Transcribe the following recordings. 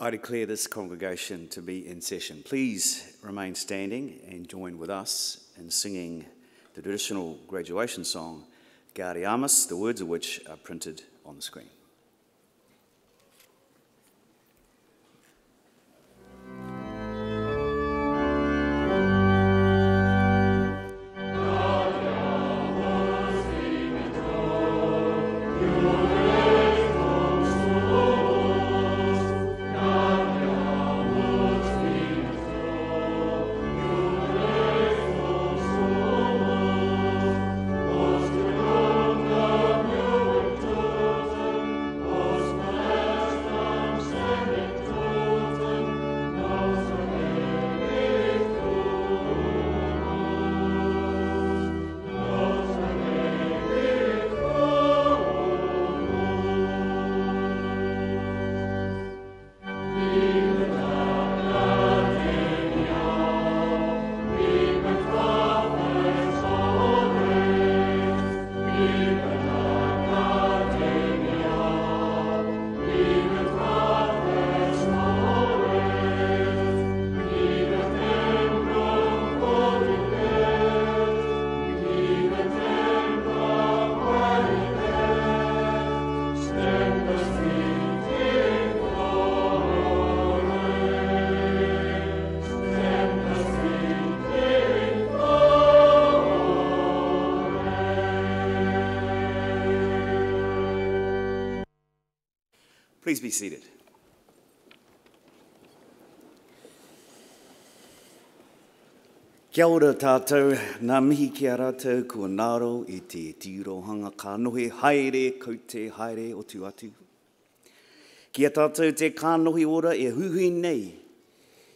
I declare this congregation to be in session. Please remain standing and join with us in singing the traditional graduation song, Gari Amas, the words of which are printed on the screen. Please be seated. Kia ora tātou, nā mihi ki a rātou kua ngaro I te tirohanga kānohi haere ko te haere o tu atu. Kia tātou te kānohi ora e huhui nei,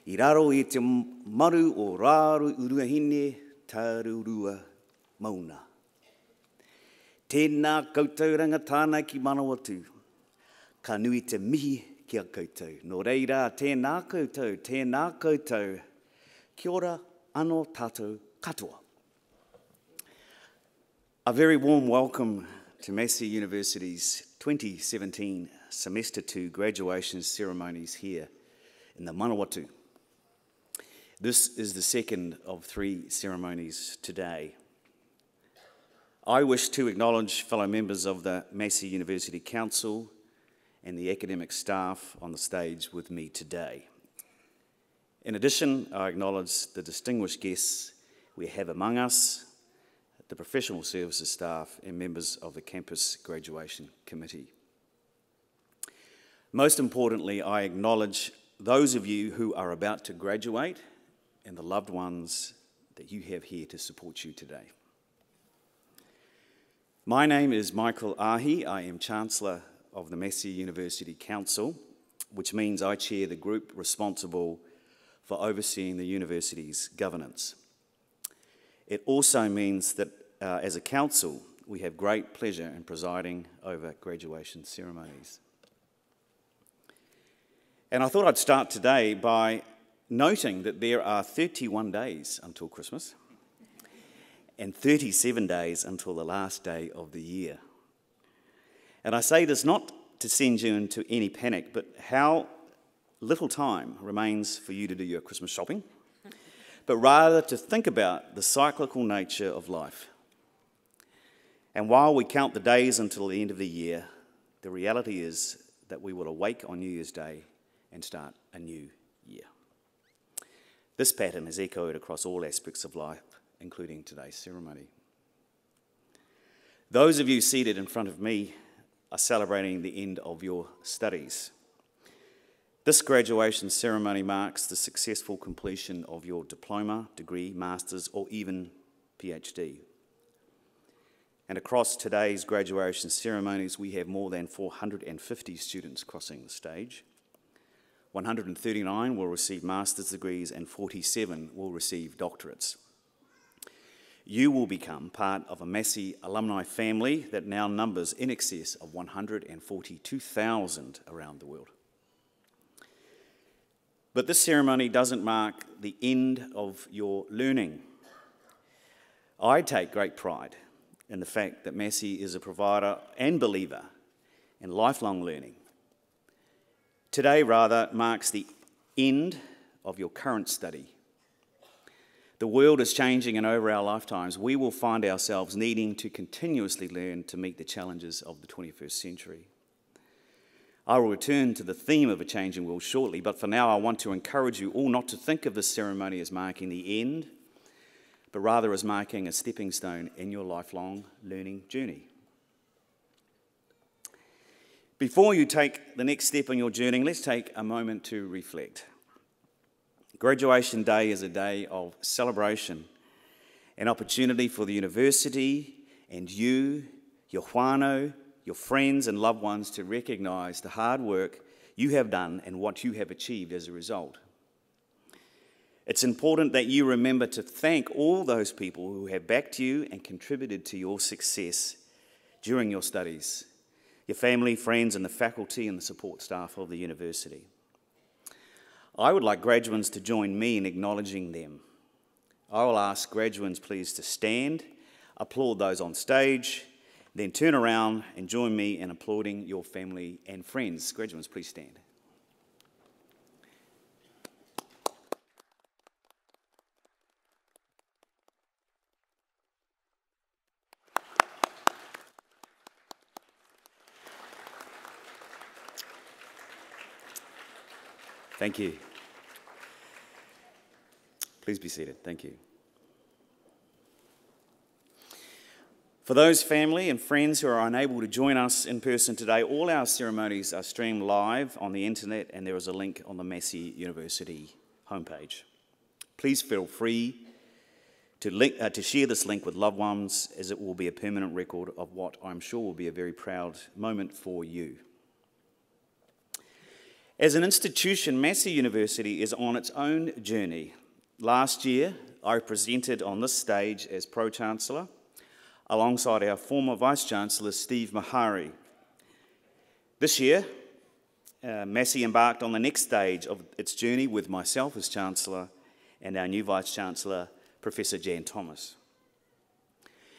I raro I te maru o rāru uruahine tārurua mauna. Tēnā koutou rangatāna ki Manawatū. Ka nui te mihi ki a koutou. Nō reira, tēnā koutou, kia ora anō tātou katoa. A very warm welcome to Massey University's 2017 Semester 2 graduation ceremonies here in the Manawatū. This is the second of 3 ceremonies today. I wish to acknowledge fellow members of the Massey University Council and the academic staff on the stage with me today. In addition, I acknowledge the distinguished guests we have among us, the professional services staff and members of the Campus Graduation Committee. Most importantly, I acknowledge those of you who are about to graduate and the loved ones that you have here to support you today. My name is Michael Ahi. I am Chancellor of the Massey University Council, which means I chair the group responsible for overseeing the university's governance. It also means that as a council, we have great pleasure in presiding over graduation ceremonies. And I thought I'd start today by noting that there are 31 days until Christmas and 37 days until the last day of the year. And I say this not to send you into any panic, but how little time remains for you to do your Christmas shopping, but rather to think about the cyclical nature of life. And while we count the days until the end of the year, the reality is that we will awake on New Year's Day and start a new year. This pattern is echoed across all aspects of life, including today's ceremony. Those of you seated in front of me are celebrating the end of your studies. This graduation ceremony marks the successful completion of your diploma, degree, master's, or even PhD. And across today's graduation ceremonies, we have more than 450 students crossing the stage. 139 will receive master's degrees and 47 will receive doctorates. You will become part of a Massey alumni family that now numbers in excess of 142,000 around the world. But this ceremony doesn't mark the end of your learning. I take great pride in the fact that Massey is a provider and believer in lifelong learning. Today, rather, marks the end of your current study. The world is changing, and over our lifetimes, we will find ourselves needing to continuously learn to meet the challenges of the 21st century. I will return to the theme of a changing world shortly, but for now I want to encourage you all not to think of this ceremony as marking the end, but rather as marking a stepping stone in your lifelong learning journey. Before you take the next step in your journey, let's take a moment to reflect. Graduation Day is a day of celebration, an opportunity for the university and you, your whānau, your friends and loved ones to recognise the hard work you have done and what you have achieved as a result. It's important that you remember to thank all those people who have backed you and contributed to your success during your studies, your family, friends, and the faculty and the support staff of the university. I would like graduates to join me in acknowledging them. I will ask graduates please to stand, applaud those on stage, then turn around and join me in applauding your family and friends. Graduates, please stand. Thank you. Please be seated. Thank you. For those family and friends who are unable to join us in person today, all our ceremonies are streamed live on the internet, and there is a link on the Massey University homepage. Please feel free to share this link with loved ones, as it will be a permanent record of what I'm sure will be a very proud moment for you. As an institution, Massey University is on its own journey. Last year, I presented on this stage as Pro-Chancellor, alongside our former Vice-Chancellor, Steve Mahari. This year, Massey embarked on the next stage of its journey with myself as Chancellor and our new Vice-Chancellor, Professor Jan Thomas.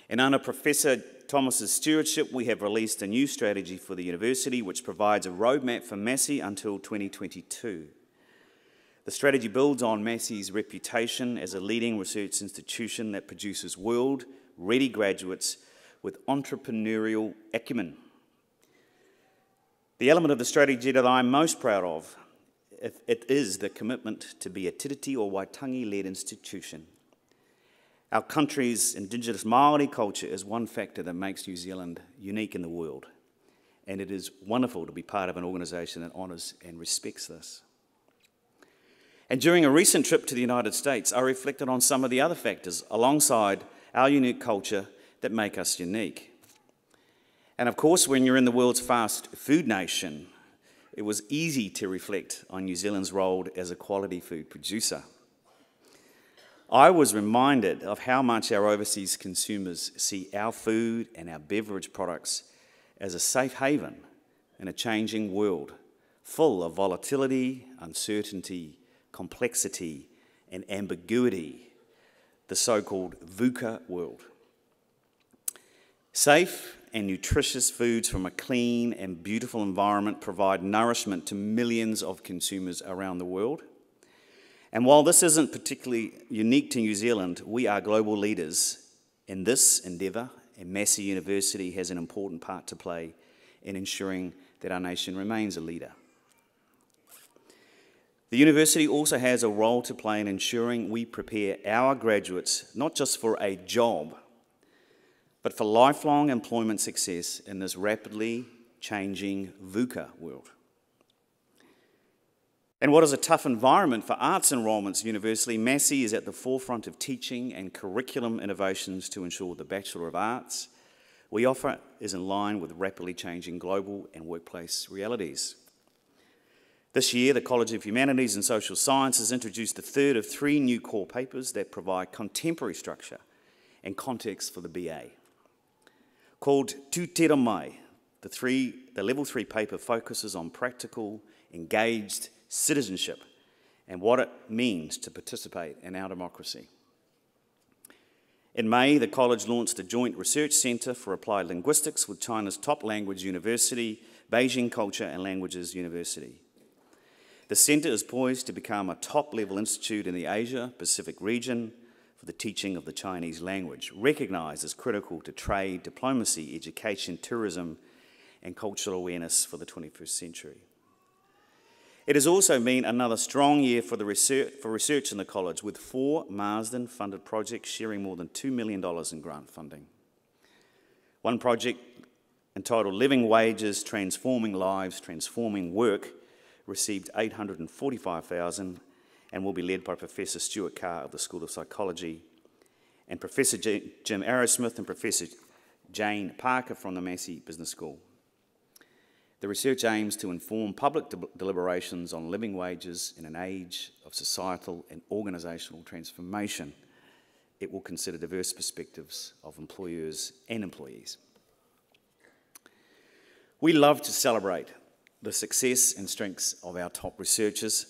And under Professor Thomas's stewardship, we have released a new strategy for the university which provides a roadmap for Massey until 2022. The strategy builds on Massey's reputation as a leading research institution that produces world-ready graduates with entrepreneurial acumen. The element of the strategy that I'm most proud of, it is the commitment to be a Tiriti or Waitangi-led institution. Our country's Indigenous Māori culture is one factor that makes New Zealand unique in the world, and it is wonderful to be part of an organisation that honours and respects this. And during a recent trip to the United States, I reflected on some of the other factors alongside our unique culture that make us unique. And of course, when you're in the world's fast food nation, it was easy to reflect on New Zealand's role as a quality food producer. I was reminded of how much our overseas consumers see our food and our beverage products as a safe haven in a changing world, full of volatility, uncertainty, complexity, and ambiguity, the so-called VUCA world. Safe and nutritious foods from a clean and beautiful environment provide nourishment to millions of consumers around the world. And while this isn't particularly unique to New Zealand, we are global leaders in this endeavour, and Massey University has an important part to play in ensuring that our nation remains a leader. The university also has a role to play in ensuring we prepare our graduates not just for a job, but for lifelong employment success in this rapidly changing VUCA world. And what is a tough environment for arts enrolments university, Massey is at the forefront of teaching and curriculum innovations to ensure the Bachelor of Arts we offer is in line with rapidly changing global and workplace realities. This year, the College of Humanities and Social Sciences introduced the third of 3 new core papers that provide contemporary structure and context for the BA. Called Tu Te Ra Mai, the Level 3 paper focuses on practical, engaged citizenship and what it means to participate in our democracy. In May, the college launched a joint research centre for applied linguistics with China's top language university, Beijing Culture and Languages University. The centre is poised to become a top-level institute in the Asia-Pacific region for the teaching of the Chinese language, recognised as critical to trade, diplomacy, education, tourism, and cultural awareness for the 21st century. It has also been another strong year for research in the college, with 4 Marsden-funded projects sharing more than $2 million in grant funding. One project, entitled Living Wages, Transforming Lives, Transforming Work, received $845,000 and will be led by Professor Stuart Carr of the School of Psychology and Professor Jim Arrowsmith and Professor Jane Parker from the Massey Business School. The research aims to inform public deliberations on living wages in an age of societal and organisational transformation. It will consider diverse perspectives of employers and employees. We love to celebrate the success and strengths of our top researchers.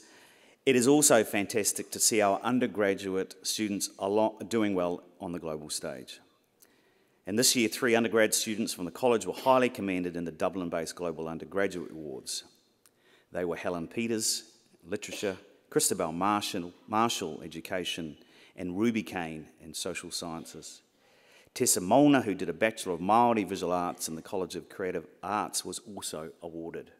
It is also fantastic to see our undergraduate students doing well on the global stage. And this year, 3 undergrad students from the college were highly commended in the Dublin-based Global Undergraduate Awards. They were Helen Peters, Literature, Christabel Marshall, Education, and Ruby Kane in Social Sciences. Tessa Molnar, who did a Bachelor of Māori Visual Arts in the College of Creative Arts, was also awarded.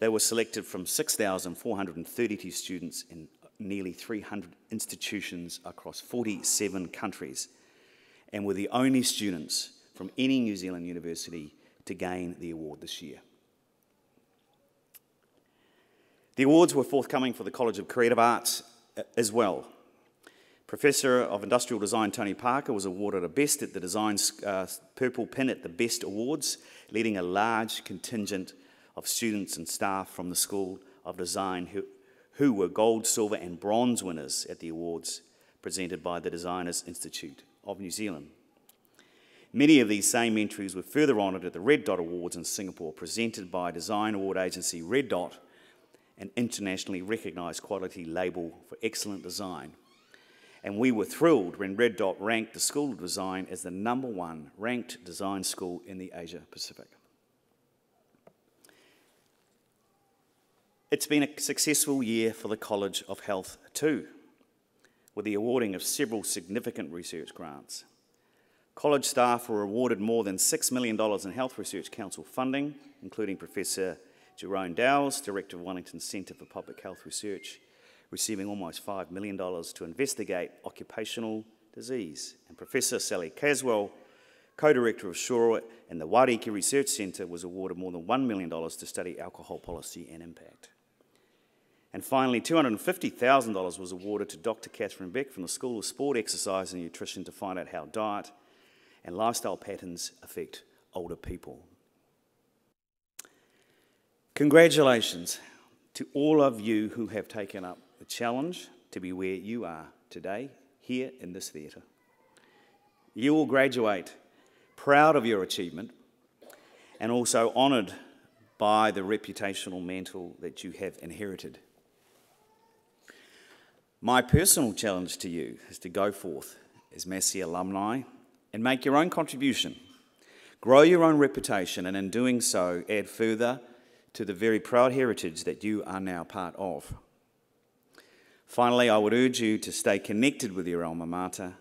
They were selected from 6,432 students in nearly 300 institutions across 47 countries, and were the only students from any New Zealand university to gain the award this year. The awards were forthcoming for the College of Creative Arts as well. Professor of Industrial Design Tony Parker was awarded a Best at the Design's Purple Pin at the Best Awards, leading a large contingent of students and staff from the School of Design who were gold, silver and bronze winners at the awards presented by the Designers Institute of New Zealand. Many of these same entries were further honoured at the Red Dot Awards in Singapore, presented by design award agency Red Dot, an internationally recognised quality label for excellent design. And we were thrilled when Red Dot ranked the School of Design as the #1 ranked design school in the Asia Pacific. It's been a successful year for the College of Health too, with the awarding of several significant research grants. College staff were awarded more than $6 million in Health Research Council funding, including Professor Jerome Dowles, Director of Wellington Centre for Public Health Research, receiving almost $5 million to investigate occupational disease. And Professor Sally Caswell, Co-Director of Shore and the Wariki Research Centre, was awarded more than $1 million to study alcohol policy and impact. And finally, $250,000 was awarded to Dr. Catherine Beck from the School of Sport, Exercise and Nutrition to find out how diet and lifestyle patterns affect older people. Congratulations to all of you who have taken up the challenge to be where you are today, here in this theatre. You will graduate proud of your achievement and also honoured by the reputational mantle that you have inherited. My personal challenge to you is to go forth as Massey alumni and make your own contribution, grow your own reputation, and in doing so, add further to the very proud heritage that you are now part of. Finally, I would urge you to stay connected with your alma mater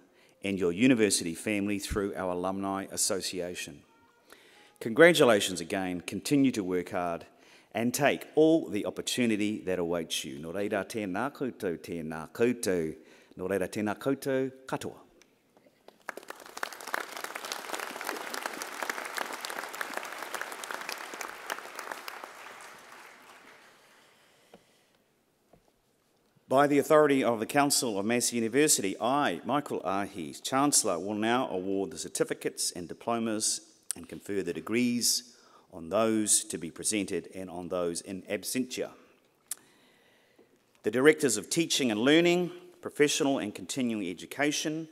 and your university family through our Alumni Association. Congratulations again, continue to work hard and take all the opportunity that awaits you. Nō reira tēnā koutou, tēnā koutou. Nō reira tēnā koutou, katoa. By the authority of the Council of Massey University, I, Michael Ahi, Chancellor, will now award the certificates and diplomas and confer the degrees on those to be presented and on those in absentia. The Directors of Teaching and Learning, Professional and Continuing Education,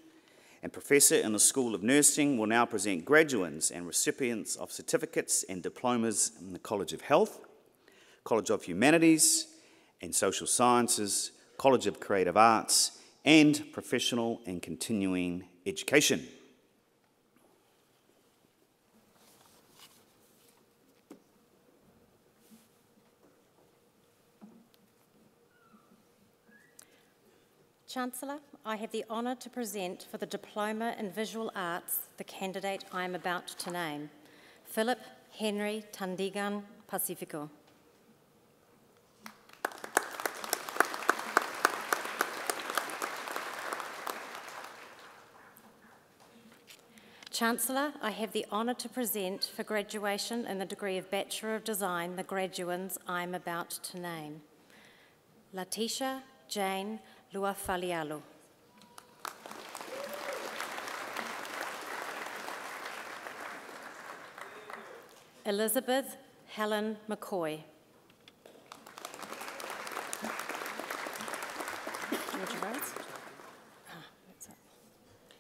and Professor in the School of Nursing will now present graduates and recipients of certificates and diplomas in the College of Health, College of Humanities and Social Sciences, College of Creative Arts, and Professional and Continuing Education. Chancellor, I have the honour to present for the Diploma in Visual Arts the candidate I am about to name, Philip Henry Tandigan Pacifico. Chancellor, I have the honour to present for graduation in the degree of Bachelor of Design the graduands I am about to name. Latisha Jane Luafalialu. Elizabeth Helen McCoy.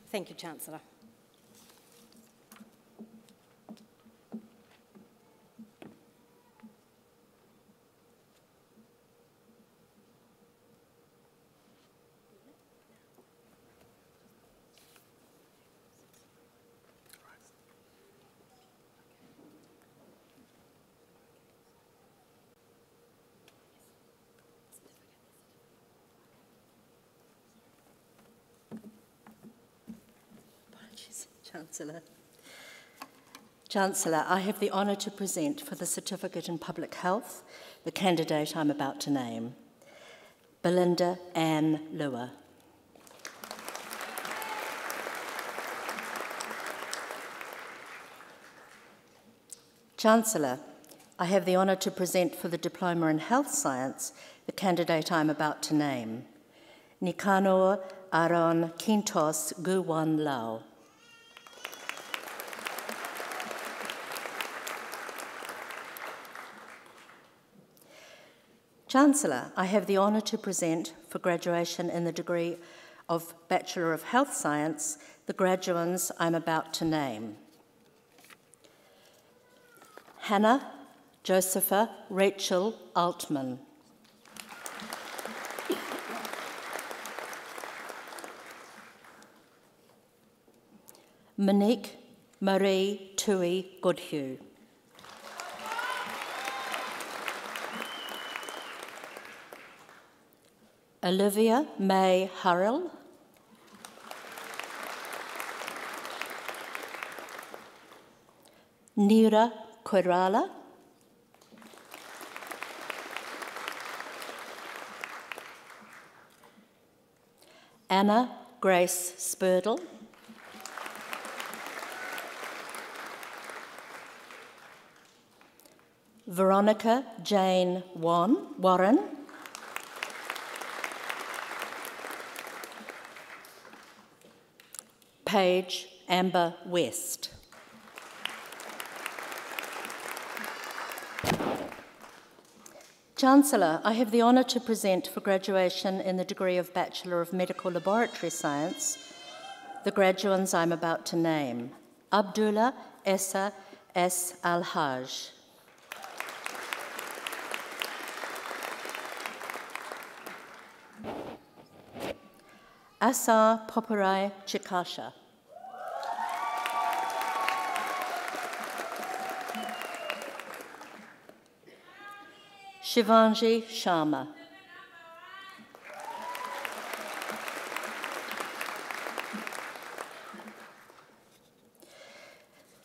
Thank you, Chancellor. Chancellor, I have the honour to present for the Certificate in Public Health the candidate I'm about to name, Belinda Ann Lua. Chancellor, I have the honour to present for the Diploma in Health Science the candidate I'm about to name, Nicanor Aaron Quintos Guwan Lau. Chancellor, I have the honour to present for graduation in the degree of Bachelor of Health Science the graduands I'm about to name. Hannah Josepha Rachel Altman. Monique Marie Tui Goodhue. Olivia May Hurrell. Nira Koirala. Anna Grace Spurdle. Veronica Jane Warren. Paige Amber West. Chancellor, I have the honour to present for graduation in the degree of Bachelor of Medical Laboratory Science the graduands I'm about to name. Abdullah Essa S. Al-Haj. Asar Poparai Chikasha. Shivanji Sharma.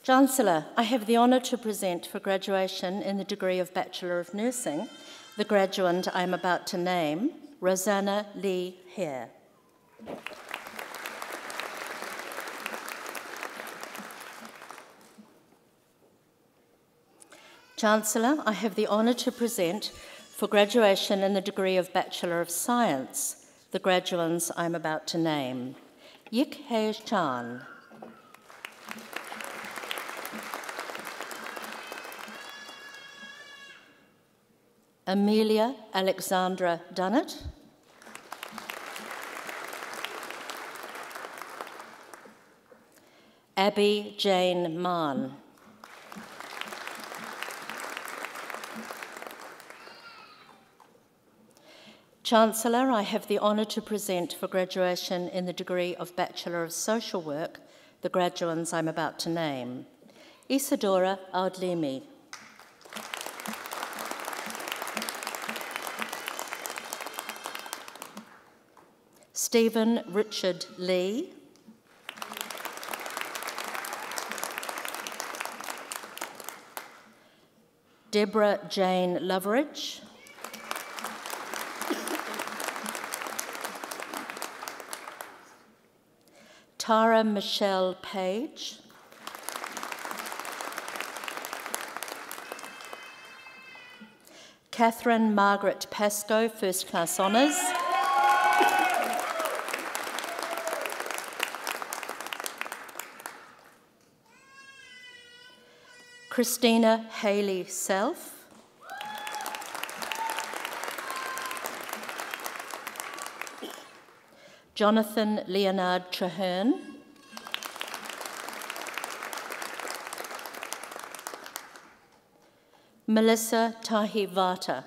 Chancellor, I have the honour to present for graduation in the degree of Bachelor of Nursing the graduand I am about to name, Rosanna Lee Hare. Chancellor, I have the honour to present for graduation in the degree of Bachelor of Science the graduands I am about to name. Yik Hei Chan. Amelia Alexandra Dunnett. Abby Jane Mann. Chancellor, I have the honour to present for graduation in the degree of Bachelor of Social Work the graduands I'm about to name. Isadora Audlimi. Stephen Richard Lee. Deborah Jane Loveridge. Tara Michelle Page. Catherine Margaret Pascoe, First Class Honours. Christina Haley Self. Jonathan Leonard Traherne. Melissa Tahi Vata.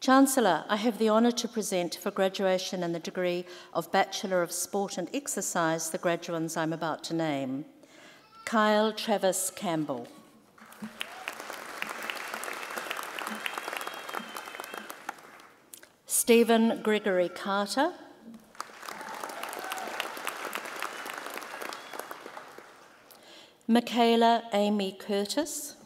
Chancellor, I have the honour to present for graduation in the degree of Bachelor of Sport and Exercise the graduands I'm about to name. Kyle Travis Campbell. Stephen Gregory Carter. Michaela Amy Curtis.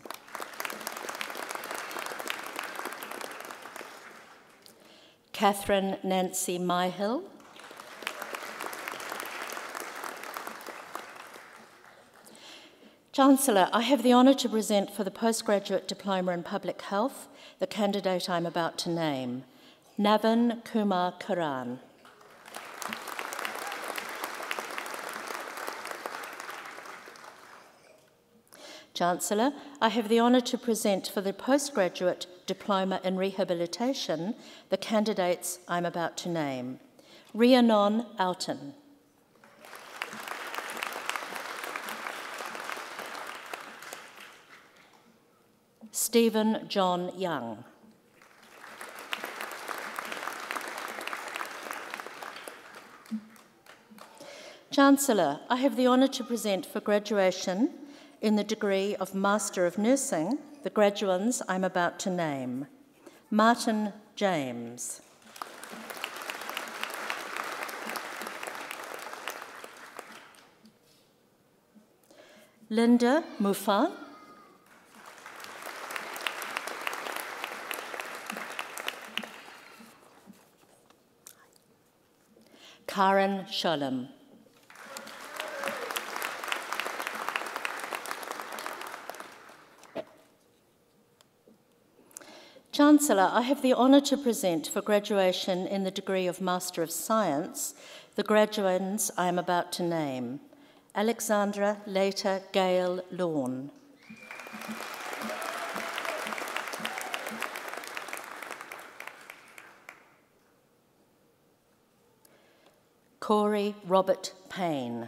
Catherine Nancy Myhill. Chancellor, I have the honour to present for the Postgraduate Diploma in Public Health the candidate I'm about to name, Navin Kumar Karan. Chancellor, I have the honour to present for the Postgraduate Diploma in Rehabilitation the candidates I'm about to name. Rhiannon Alton. Stephen John Young. Chancellor, I have the honour to present for graduation in the degree of Master of Nursing the graduands I'm about to name. Martin James. Linda Mufa. Karen Sholem. Chancellor, I have the honour to present for graduation in the degree of Master of Science the graduands I am about to name. Alexandra Later Gale Lawn. Corey Robert Payne.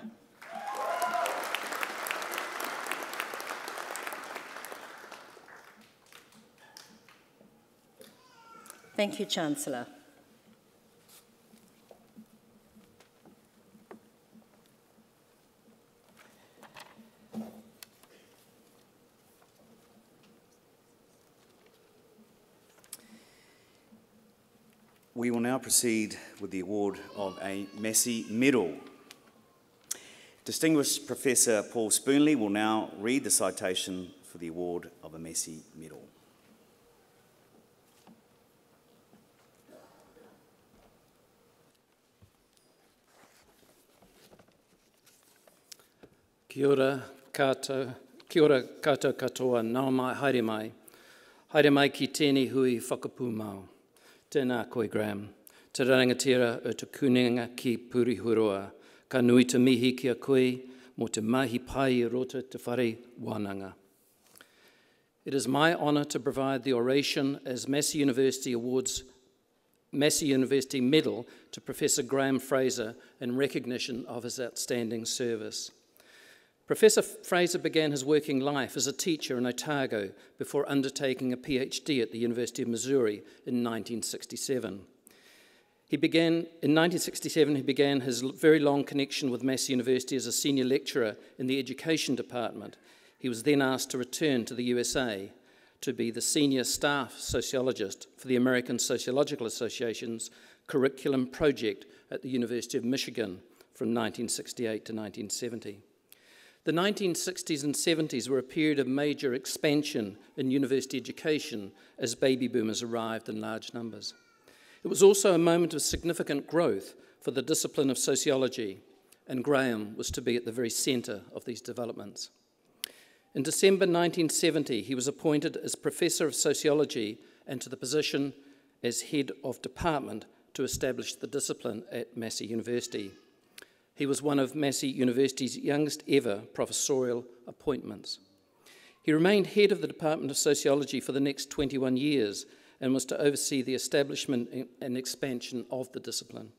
Thank you, Chancellor. We will now proceed with the award of a Massey Medal. Distinguished Professor Paul Spoonley will now read the citation for the award of a Massey Medal. Kia ora katoa katoa, nau mai, haere mai. Haere mai ki tēnei hui whakapū mau. Tēnā koe Graham. Te rangatira o te kuninga ki Purihuroa. Ka nui te mihi ki a koe, mo te mahi pai I rota te whare wānanga. It is my honour to provide the oration as Massey University awards Massey University Medal to Professor Graham Fraser in recognition of his outstanding service. Professor Fraser began his working life as a teacher in Otago before undertaking a PhD at the University of Missouri in 1967. In 1967, he began his very long connection with Massey University as a senior lecturer in the education department. He was then asked to return to the USA to be the senior staff sociologist for the American Sociological Association's curriculum project at the University of Michigan from 1968 to 1970. The 1960s and 70s were a period of major expansion in university education as baby boomers arrived in large numbers. It was also a moment of significant growth for the discipline of sociology, and Graham was to be at the very centre of these developments. In December 1970, he was appointed as Professor of Sociology and to the position as Head of Department to establish the discipline at Massey University. He was one of Massey University's youngest ever professorial appointments. He remained head of the Department of Sociology for the next 21 years and was to oversee the establishment and expansion of the discipline.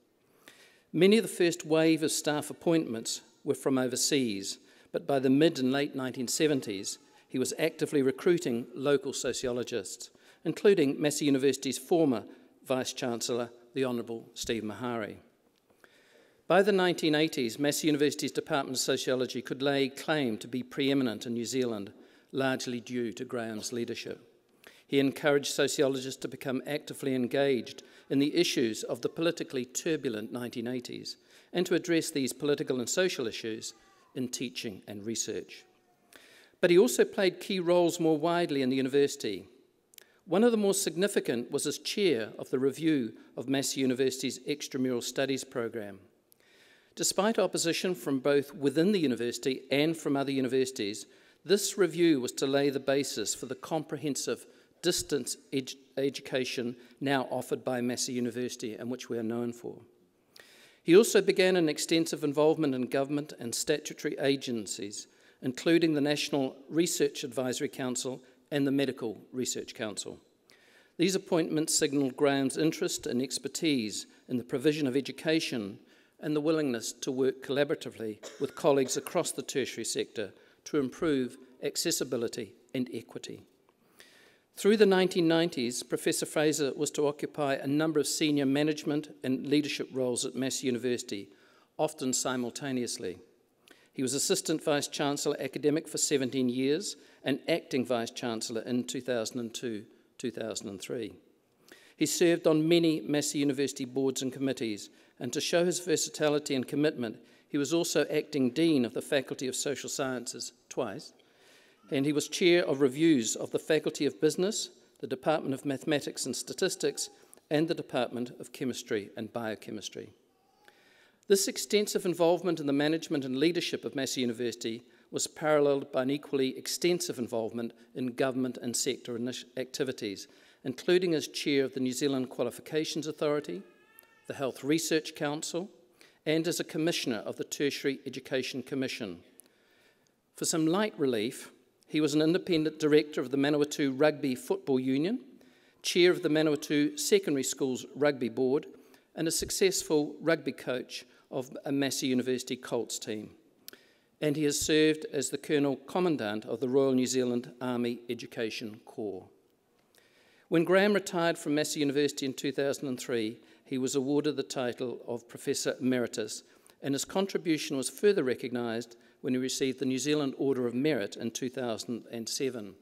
Many of the first wave of staff appointments were from overseas, but by the mid and late 1970s, he was actively recruiting local sociologists, including Massey University's former Vice-Chancellor, the Honourable Steve Mahari. By the 1980s, Massey University's Department of Sociology could lay claim to be preeminent in New Zealand, largely due to Graham's leadership. He encouraged sociologists to become actively engaged in the issues of the politically turbulent 1980s and to address these political and social issues in teaching and research. But he also played key roles more widely in the university. One of the more significant was as chair of the review of Massey University's extramural studies program. Despite opposition from both within the university and from other universities, this review was to lay the basis for the comprehensive distance education now offered by Massey University and which we are known for. He also began an extensive involvement in government and statutory agencies, including the National Research Advisory Council and the Medical Research Council. These appointments signalled Graham's interest and expertise in the provision of education and the willingness to work collaboratively with colleagues across the tertiary sector to improve accessibility and equity. Through the 1990s, Professor Fraser was to occupy a number of senior management and leadership roles at Massey University, often simultaneously. He was Assistant Vice-Chancellor Academic for 17 years and Acting Vice-Chancellor in 2002-2003. He served on many Massey University boards and committees, and to show his versatility and commitment, he was also Acting Dean of the Faculty of Social Sciences twice, and he was Chair of Reviews of the Faculty of Business, the Department of Mathematics and Statistics, and the Department of Chemistry and Biochemistry. This extensive involvement in the management and leadership of Massey University was paralleled by an equally extensive involvement in government and sector activities, including as Chair of the New Zealand Qualifications Authority, the Health Research Council, and as a commissioner of the Tertiary Education Commission. For some light relief, he was an independent director of the Manawatū Rugby Football Union, chair of the Manawatū Secondary Schools Rugby Board, and a successful rugby coach of a Massey University Colts team. And he has served as the Colonel Commandant of the Royal New Zealand Army Education Corps. When Graham retired from Massey University in 2003, he was awarded the title of Professor Emeritus, and his contribution was further recognised when he received the New Zealand Order of Merit in 2007.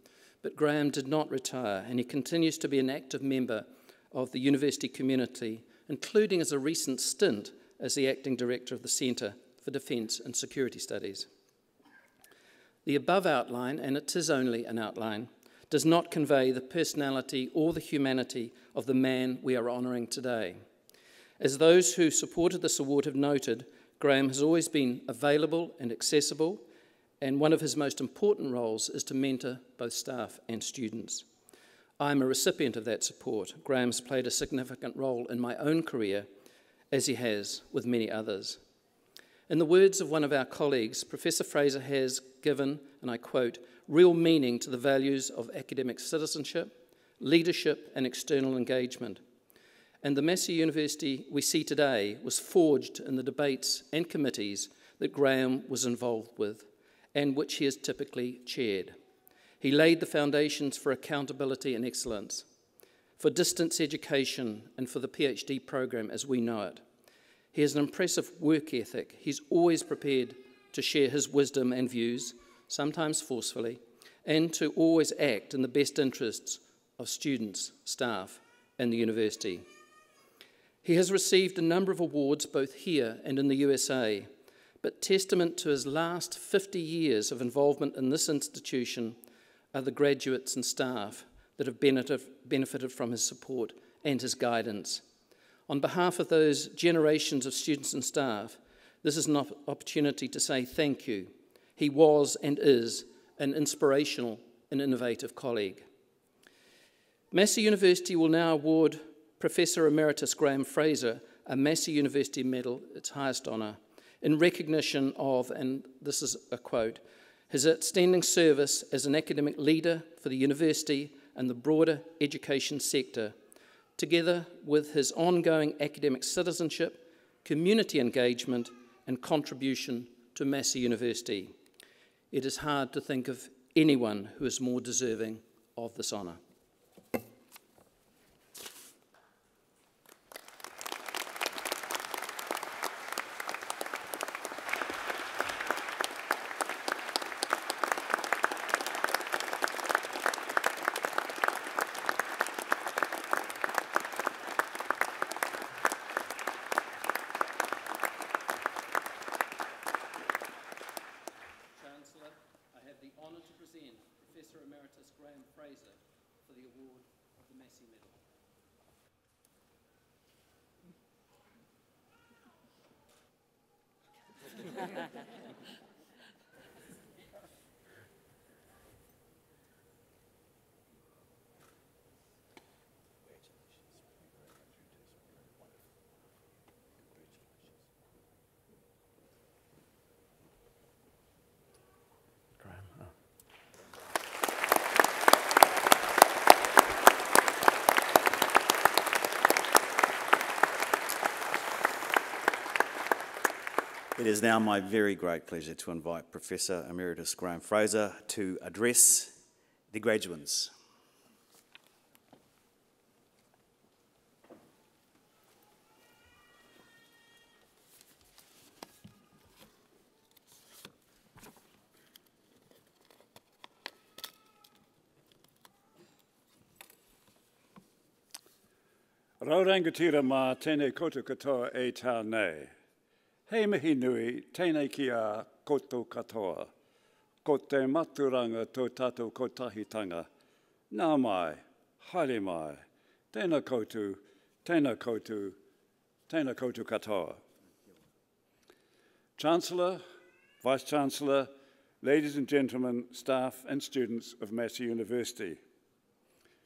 But Graham did not retire, and he continues to be an active member of the university community, including as a recent stint as the acting director of the Centre for Defence and Security Studies. The above outline, and it is only an outline, does not convey the personality or the humanity of the man we are honouring today. As those who supported this award have noted, Graham has always been available and accessible, and one of his most important roles is to mentor both staff and students. I am a recipient of that support. Graham's played a significant role in my own career, as he has with many others. In the words of one of our colleagues, Professor Fraser has given, and I quote, real meaning to the values of academic citizenship, leadership, and external engagement. And the Massey University we see today was forged in the debates and committees that Graham was involved with, and which he has typically chaired. He laid the foundations for accountability and excellence, for distance education, and for the PhD program as we know it. He has an impressive work ethic. He's always prepared to share his wisdom and views, sometimes forcefully, and to always act in the best interests of students, staff, and the university. He has received a number of awards both here and in the USA, but testament to his last 50 years of involvement in this institution are the graduates and staff that have benefited from his support and his guidance. On behalf of those generations of students and staff, this is an opportunity to say thank you. He was and is an inspirational and innovative colleague. Massey University will now award Professor Emeritus Graham Fraser a Massey University Medal, its highest honour, in recognition of, and this is a quote, his outstanding service as an academic leader for the university and the broader education sector, together with his ongoing academic citizenship, community engagement, and contribution to Massey University. It is hard to think of anyone who is more deserving of this honour. Chancellor, I have the honour to present Professor Emeritus Graham Fraser for the award of the Massey Medal. It is now my very great pleasure to invite Professor Emeritus Graham Fraser to address the graduands. Raurangatira mā tēnei koutou katoa e tā nei. Hei mihi nui, tēnei ki a koutou katoa. Ko te maturanga tō tātou kotahitanga. Nā mai, haere mai, tēnā koutou, tēnā koutou, tēnā koutou katoa. Chancellor, Vice-Chancellor, ladies and gentlemen, staff and students of Massey University.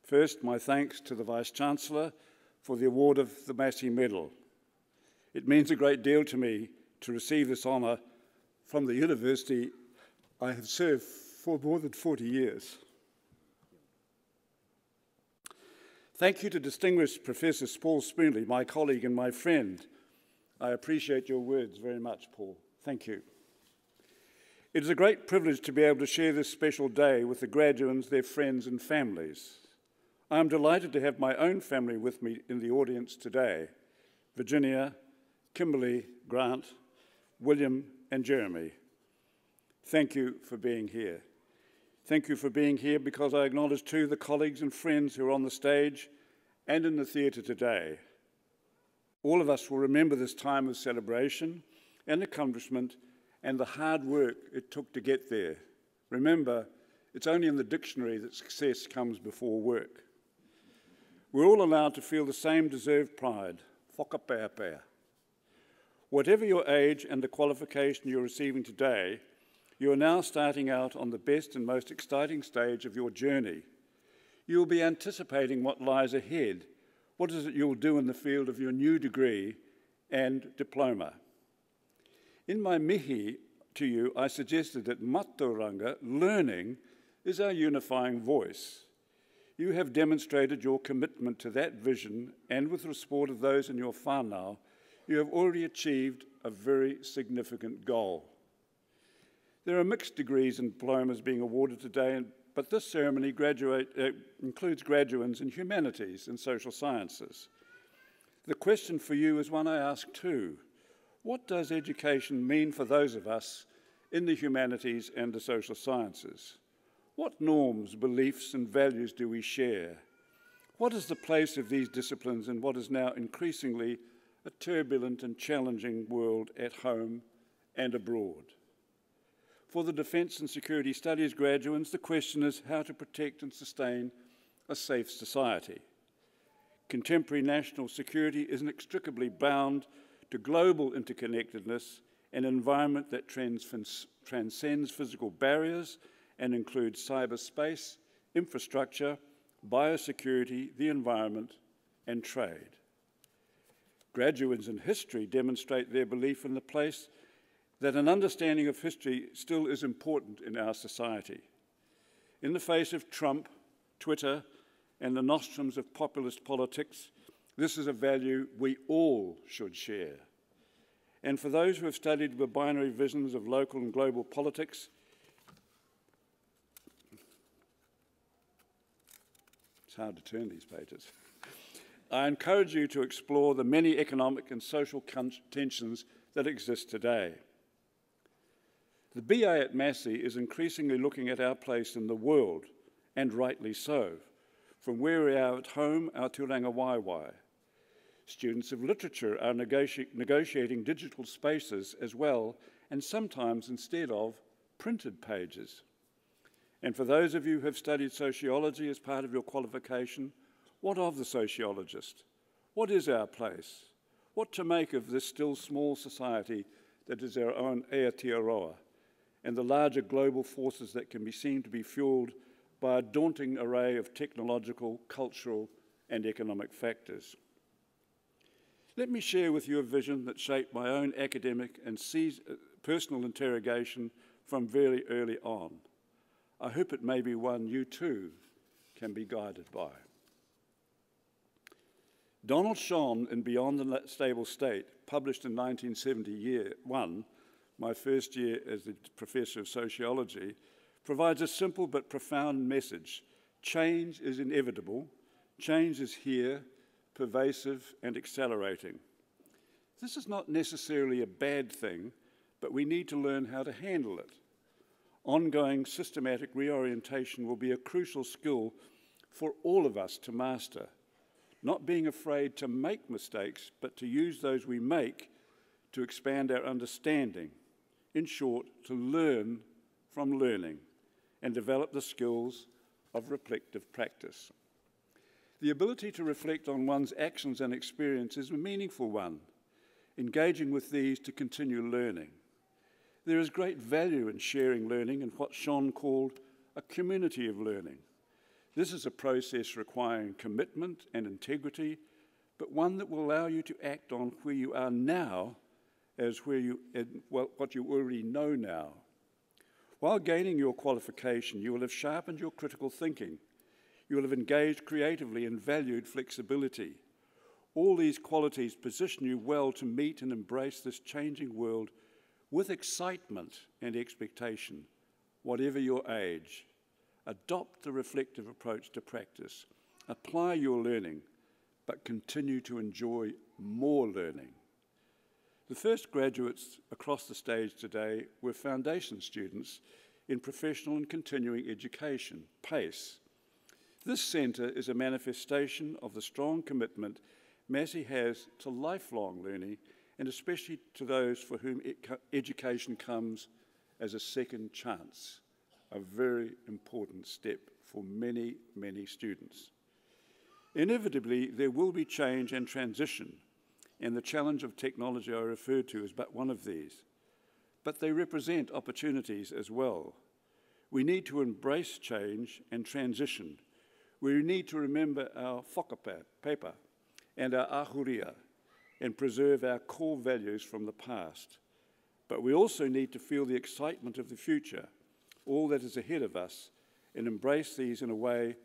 First, my thanks to the Vice-Chancellor for the award of the Massey Medal. It means a great deal to me to receive this honour from the university I have served for more than 40 years. Thank you to distinguished Professor Paul Spoonley, my colleague and my friend. I appreciate your words very much, Paul. Thank you. It is a great privilege to be able to share this special day with the graduates, their friends and families. I am delighted to have my own family with me in the audience today: Virginia, Kimberly, Grant, William and Jeremy. Thank you for being here. Thank you for being here because I acknowledge too the colleagues and friends who are on the stage and in the theatre today. All of us will remember this time of celebration and accomplishment and the hard work it took to get there. Remember, it's only in the dictionary that success comes before work. We're all allowed to feel the same deserved pride, whakapēpēa. Whatever your age and the qualification you're receiving today, you are now starting out on the best and most exciting stage of your journey. You will be anticipating what lies ahead. What is it you'll do in the field of your new degree and diploma? In my mihi to you, I suggested that mātauranga, learning, is our unifying voice. You have demonstrated your commitment to that vision, and with the support of those in your whānau, you have already achieved a very significant goal. There are mixed degrees and diplomas being awarded today, but this ceremony includes graduates in humanities and social sciences. The question for you is one I ask too. What does education mean for those of us in the humanities and the social sciences? What norms, beliefs and values do we share? What is the place of these disciplines in what is now increasingly a turbulent and challenging world at home and abroad? For the Defence and Security Studies graduates, the question is how to protect and sustain a safe society. Contemporary national security is inextricably bound to global interconnectedness, an environment that transcends physical barriers and includes cyberspace, infrastructure, biosecurity, the environment, and trade. Graduates in history demonstrate their belief in the place that an understanding of history still is important in our society. In the face of Trump, Twitter, and the nostrums of populist politics, this is a value we all should share. And for those who have studied the binary visions of local and global politics, it's hard to turn these pages. I encourage you to explore the many economic and social tensions that exist today. The BA at Massey is increasingly looking at our place in the world, and rightly so, from where we are at home, Aotearoa Waiwai. Students of literature are negotiating digital spaces as well, and sometimes instead of printed pages. And for those of you who have studied sociology as part of your qualification, what of the sociologist? What is our place? What to make of this still small society that is our own Aotearoa, and the larger global forces that can be seen to be fueled by a daunting array of technological, cultural, and economic factors. Let me share with you a vision that shaped my own academic and personal interrogation from very early on. I hope it may be one you too can be guided by. Donald Shon in Beyond the Stable State, published in 1971, my first year as the professor of sociology, provides a simple but profound message. Change is inevitable. Change is here, pervasive and accelerating. This is not necessarily a bad thing, but we need to learn how to handle it. Ongoing systematic reorientation will be a crucial skill for all of us to master, not being afraid to make mistakes, but to use those we make to expand our understanding. In short, to learn from learning and develop the skills of reflective practice. The ability to reflect on one's actions and experience is a meaningful one, engaging with these to continue learning. There is great value in sharing learning in what Shon called a community of learning. This is a process requiring commitment and integrity, but one that will allow you to act on where you are now as what you already know now. While gaining your qualification, you will have sharpened your critical thinking. You will have engaged creatively and valued flexibility. All these qualities position you well to meet and embrace this changing world with excitement and expectation, whatever your age. Adopt the reflective approach to practice. Apply your learning, but continue to enjoy more learning. The first graduates across the stage today were foundation students in professional and continuing education, PACE. This centre is a manifestation of the strong commitment Massey has to lifelong learning, and especially to those for whom education comes as a second chance, a very important step for many, many students. Inevitably, there will be change and transition, and the challenge of technology I referred to is but one of these. But they represent opportunities as well. We need to embrace change and transition. We need to remember our whakapepa and our ahuria and preserve our core values from the past. But we also need to feel the excitement of the future, all that is ahead of us, and embrace these in a way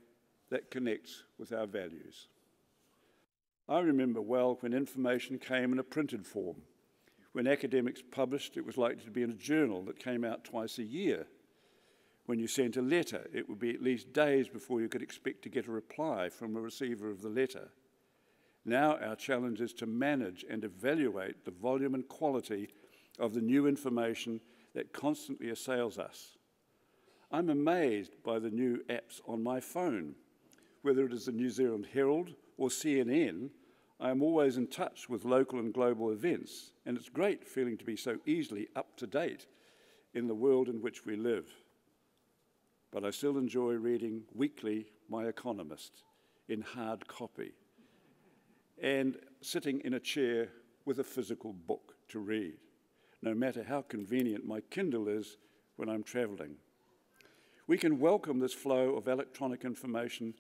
that connects with our values. I remember well when information came in a printed form. When academics published, it was likely to be in a journal that came out twice a year. When you sent a letter, it would be at least days before you could expect to get a reply from a receiver of the letter. Now our challenge is to manage and evaluate the volume and quality of the new information that constantly assails us. I'm amazed by the new apps on my phone. Whether it is the New Zealand Herald or CNN, I am always in touch with local and global events, and it's great feeling to be so easily up to date in the world in which we live. But I still enjoy reading weekly My Economist in hard copy and sitting in a chair with a physical book to read, no matter how convenient my Kindle is when I'm travelling. We can welcome this flow of electronic information,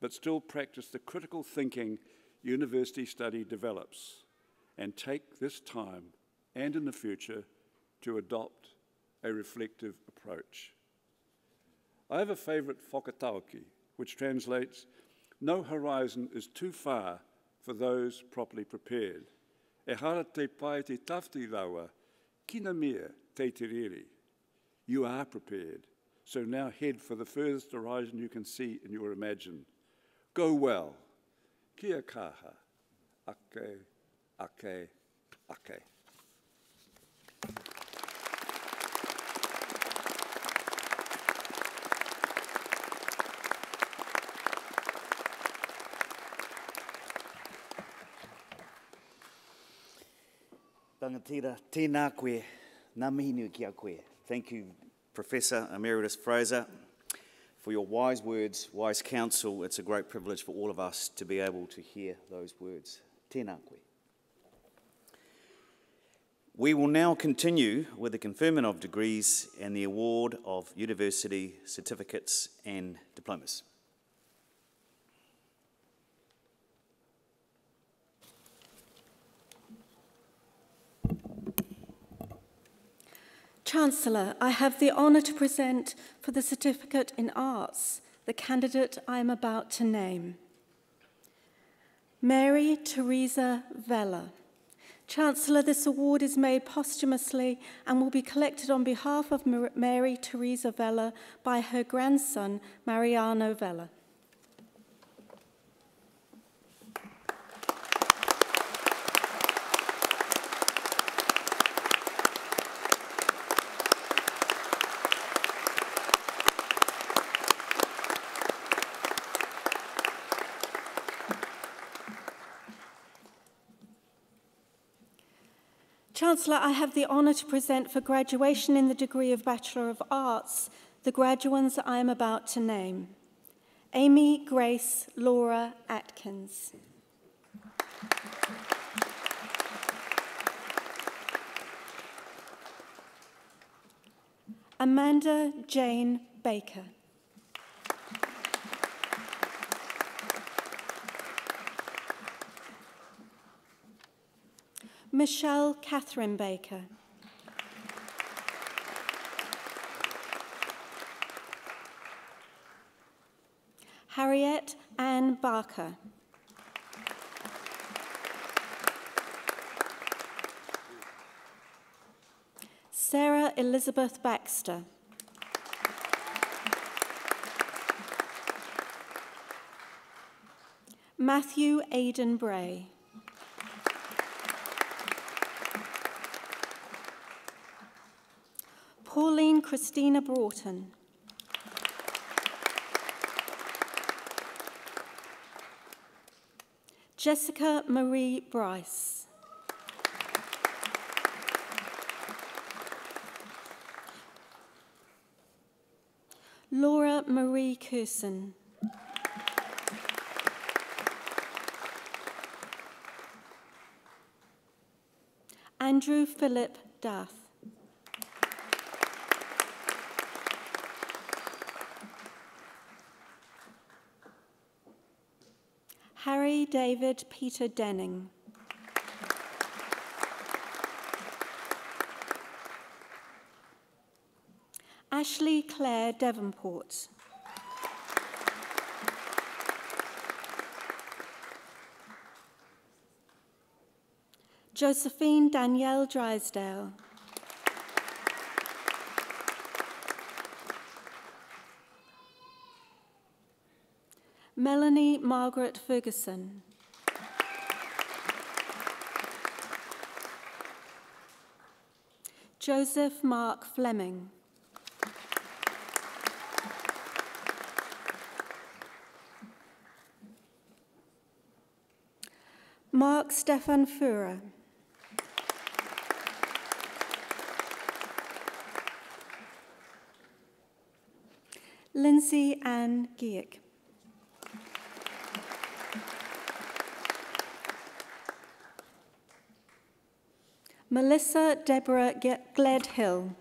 but still practice the critical thinking university study develops, and take this time and in the future to adopt a reflective approach. I have a favourite whakatauki, which translates, "No horizon is too far for those properly prepared. E hara te pai te tawhiti rawa, kina mea te te riri." You are prepared, so now head for the furthest horizon you can see in your imagine. Go well. Kia kaha. Ake, ake, ake. Rangatira, tēnā koe, ngā mihi nui ki a koe. Thank you, Professor Emeritus Fraser, for your wise words, wise counsel. It's a great privilege for all of us to be able to hear those words. Tēnā koe. We will now continue with the conferment of degrees and the award of university certificates and diplomas. Chancellor, I have the honour to present for the Certificate in Arts the candidate I am about to name. Mary Teresa Vella. Chancellor, this award is made posthumously and will be collected on behalf of Mary Teresa Vella by her grandson, Mariano Vella. Chancellor, I have the honour to present for graduation in the degree of Bachelor of Arts the graduands I am about to name. Amy Grace Laura Atkins. Amanda Jane Baker. Michelle Catherine Baker. Harriet Ann Barker. Sarah Elizabeth Baxter. Matthew Aidan Bray. Pauline Christina Broughton. Jessica Marie Bryce. Laura Marie Curson. Andrew Philip Duff. Harry David Peter Denning. Ashley Claire Devonport. Josephine Danielle Drysdale. Melanie Margaret Ferguson. Joseph Mark Fleming. Mark Stefan Führer. Lindsay Ann Gieck. Melissa Deborah Gledhill.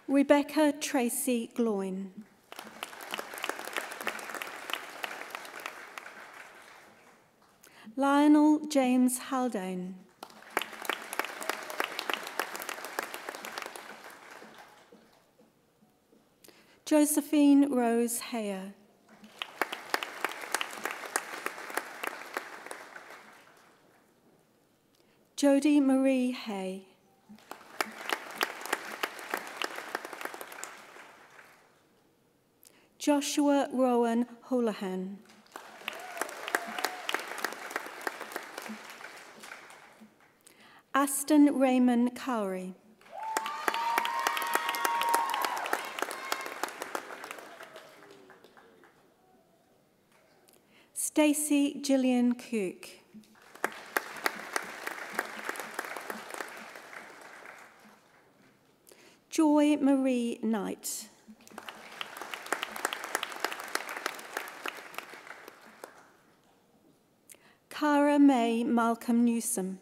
Rebecca Tracy Gloyn. Lionel James Haldane. Josephine Rose Heyer. Jodie Marie Hay. Joshua Rowan Houlihan. Aston Raymond Cowrie. Stacey Gillian Cook. Joy Marie Knight. Cara May Malcolm Newsom.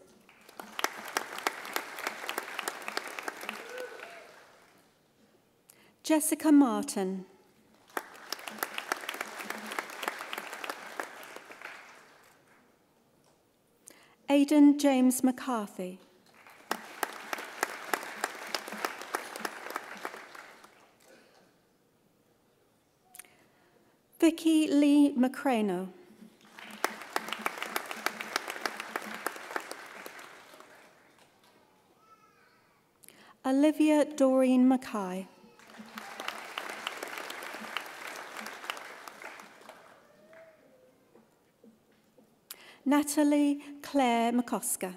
Jessica Martin. Aidan James McCarthy. Vicky Lee McCrano. Olivia Doreen Mackay. Natalie Claire McCosker.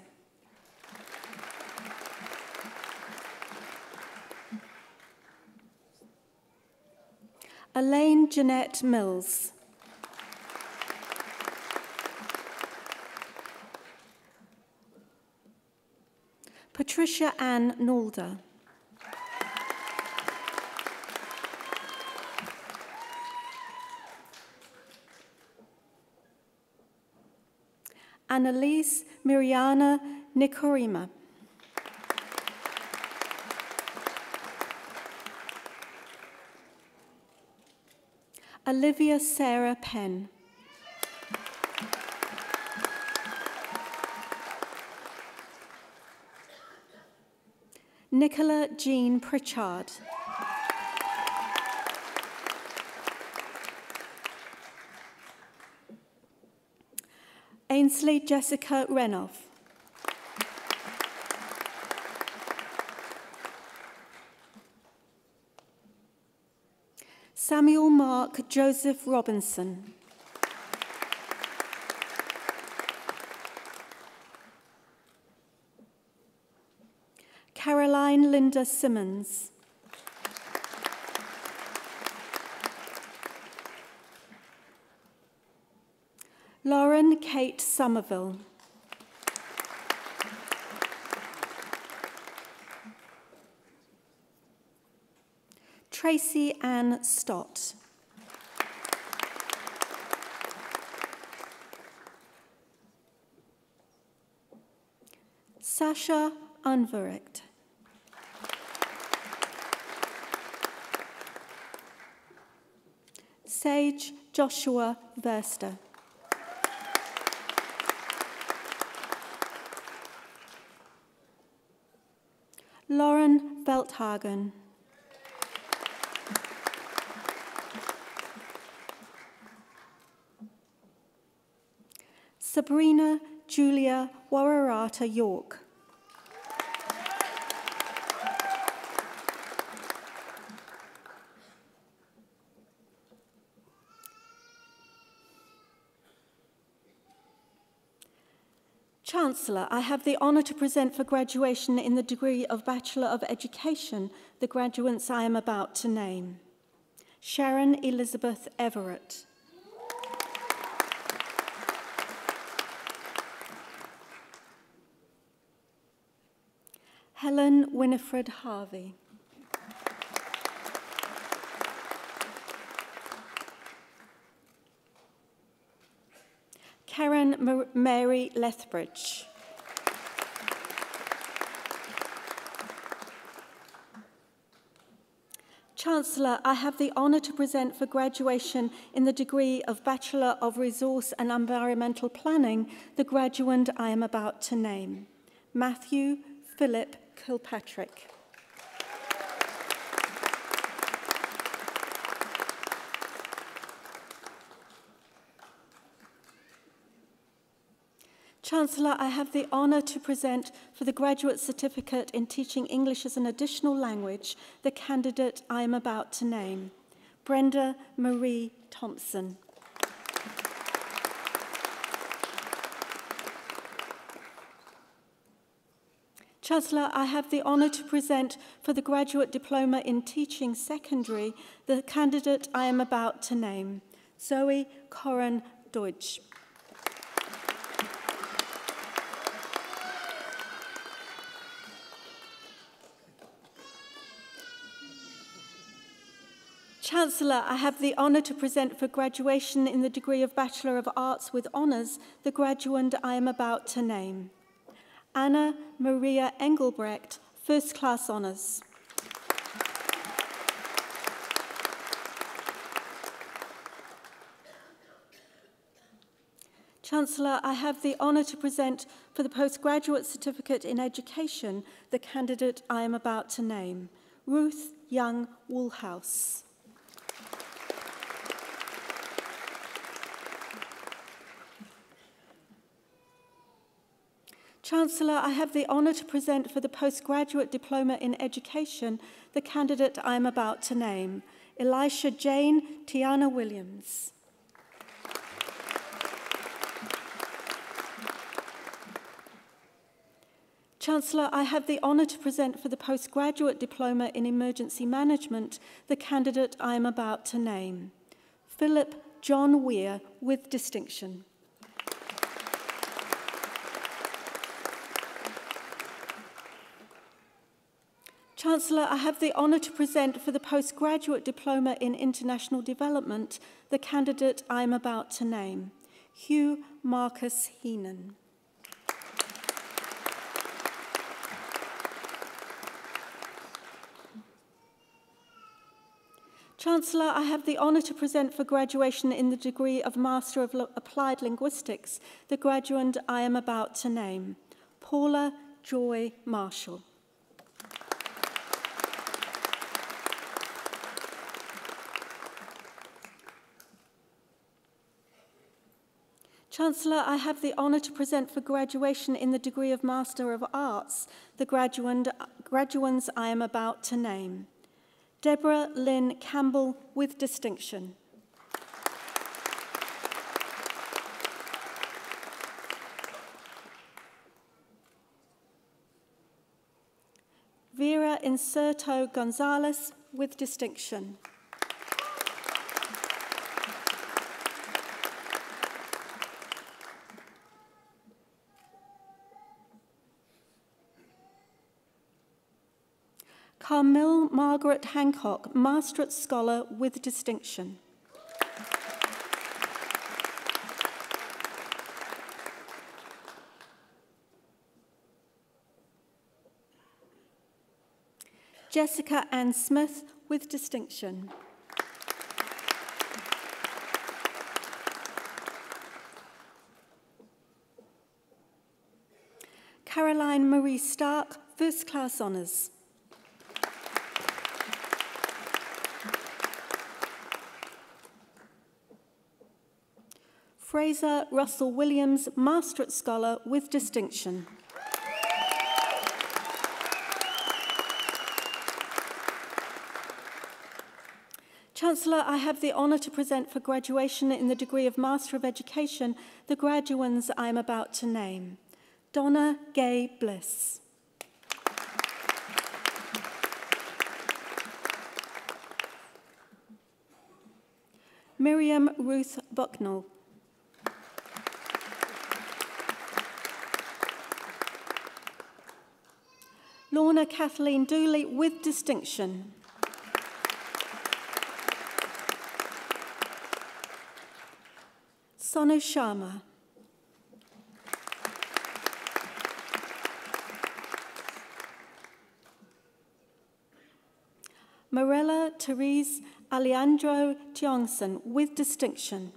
Elaine Jeanette Mills. Patricia Ann Nalder. Annalise Miriana Nikorima. Olivia Sarah Penn. Nicola Jean Pritchard. Ainsley Jessica Renoff. Samuel Mark Joseph Robinson. Caroline Linda Simmons. Lauren Kate Somerville. Tracy Ann Stott. Sasha Unverricht. Sage Joshua Verster. Lauren Velthagen. Sabrina Julia Wararata York. Chancellor, I have the honour to present for graduation in the degree of Bachelor of Education the graduates I am about to name. Sharon Elizabeth Everett. Helen Winifred Harvey. Karen Mary Lethbridge. Chancellor, I have the honour to present for graduation in the degree of Bachelor of Resource and Environmental Planning the graduand I am about to name. Matthew Philip Kilpatrick. Chancellor, I have the honour to present for the Graduate Certificate in Teaching English as an Additional Language the candidate I am about to name, Brenda Marie Thompson. Chancellor, I have the honour to present for the Graduate Diploma in Teaching Secondary the candidate I am about to name, Zoe Corin Deutsch. Chancellor, I have the honour to present for graduation in the degree of Bachelor of Arts with Honours the graduand I am about to name. Anna Maria Engelbrecht, First Class Honours. Chancellor, I have the honour to present for the Postgraduate Certificate in Education the candidate I am about to name, Ruth Young Woolhouse. Chancellor, I have the honour to present for the Postgraduate Diploma in Education the candidate I am about to name, Elisha Jane Tiana Williams. Chancellor, I have the honour to present for the Postgraduate Diploma in Emergency Management the candidate I am about to name, Philip John Weir with distinction. Chancellor, I have the honour to present for the Postgraduate Diploma in International Development the candidate I am about to name, Hugh Marcus Heenan. Chancellor, I have the honour to present for graduation in the degree of Master of Applied Linguistics the graduand I am about to name, Paula Joy Marshall. Chancellor, I have the honour to present for graduation in the degree of Master of Arts the graduands I am about to name. Deborah Lynn Campbell with distinction. Vera Inserto Gonzalez with distinction. Carmel Margaret Hancock, Masterate Scholar with distinction. Jessica Ann Smith with distinction. Caroline Marie Stark, First Class Honours. Fraser Russell Williams, Masterate Scholar with distinction. Chancellor, I have the honour to present for graduation in the degree of Master of Education the graduands I am about to name. Donna Gay Bliss. Miriam Ruth Bucknell. Lorna Kathleen Dooley with distinction. Sonu Sharma. Morella Therese Alejandro Tiongson with distinction.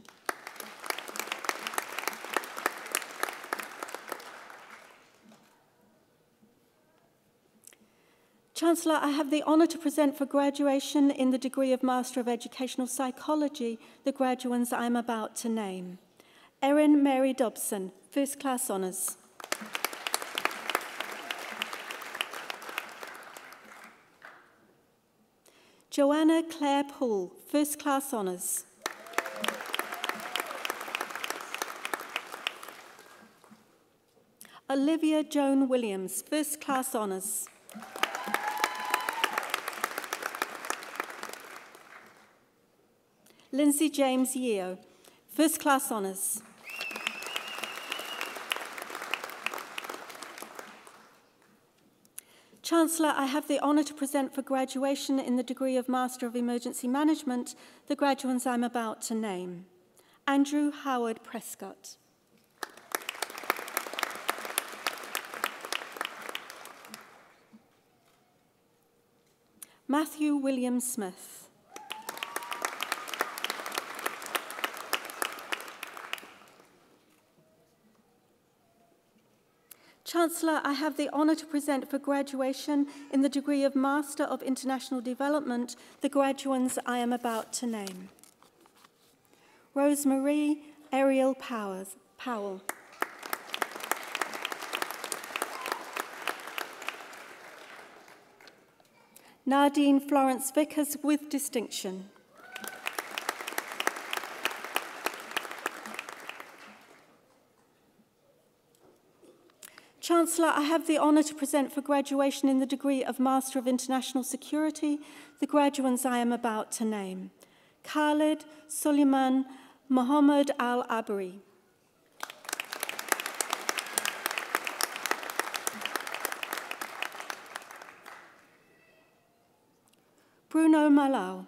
Chancellor, I have the honour to present for graduation in the degree of Master of Educational Psychology the graduands I am about to name. Erin Mary Dobson, First Class Honours. Joanna Claire Poole, First Class Honours. Olivia Joan Williams, First Class Honours. Lindsay James Yeo, First Class Honours. Chancellor, I have the honour to present for graduation in the degree of Master of Emergency Management the graduands I'm about to name. Andrew Howard Prescott. Matthew William Smith. Chancellor, I have the honour to present for graduation in the degree of Master of International Development the graduands I am about to name. Rosemarie Ariel Powell. Nadine Florence Vickers with distinction. Chancellor, I have the honour to present for graduation in the degree of Master of International Security the graduands I am about to name. Khalid Suleiman Mohammed Al-Abri. Bruno Malau.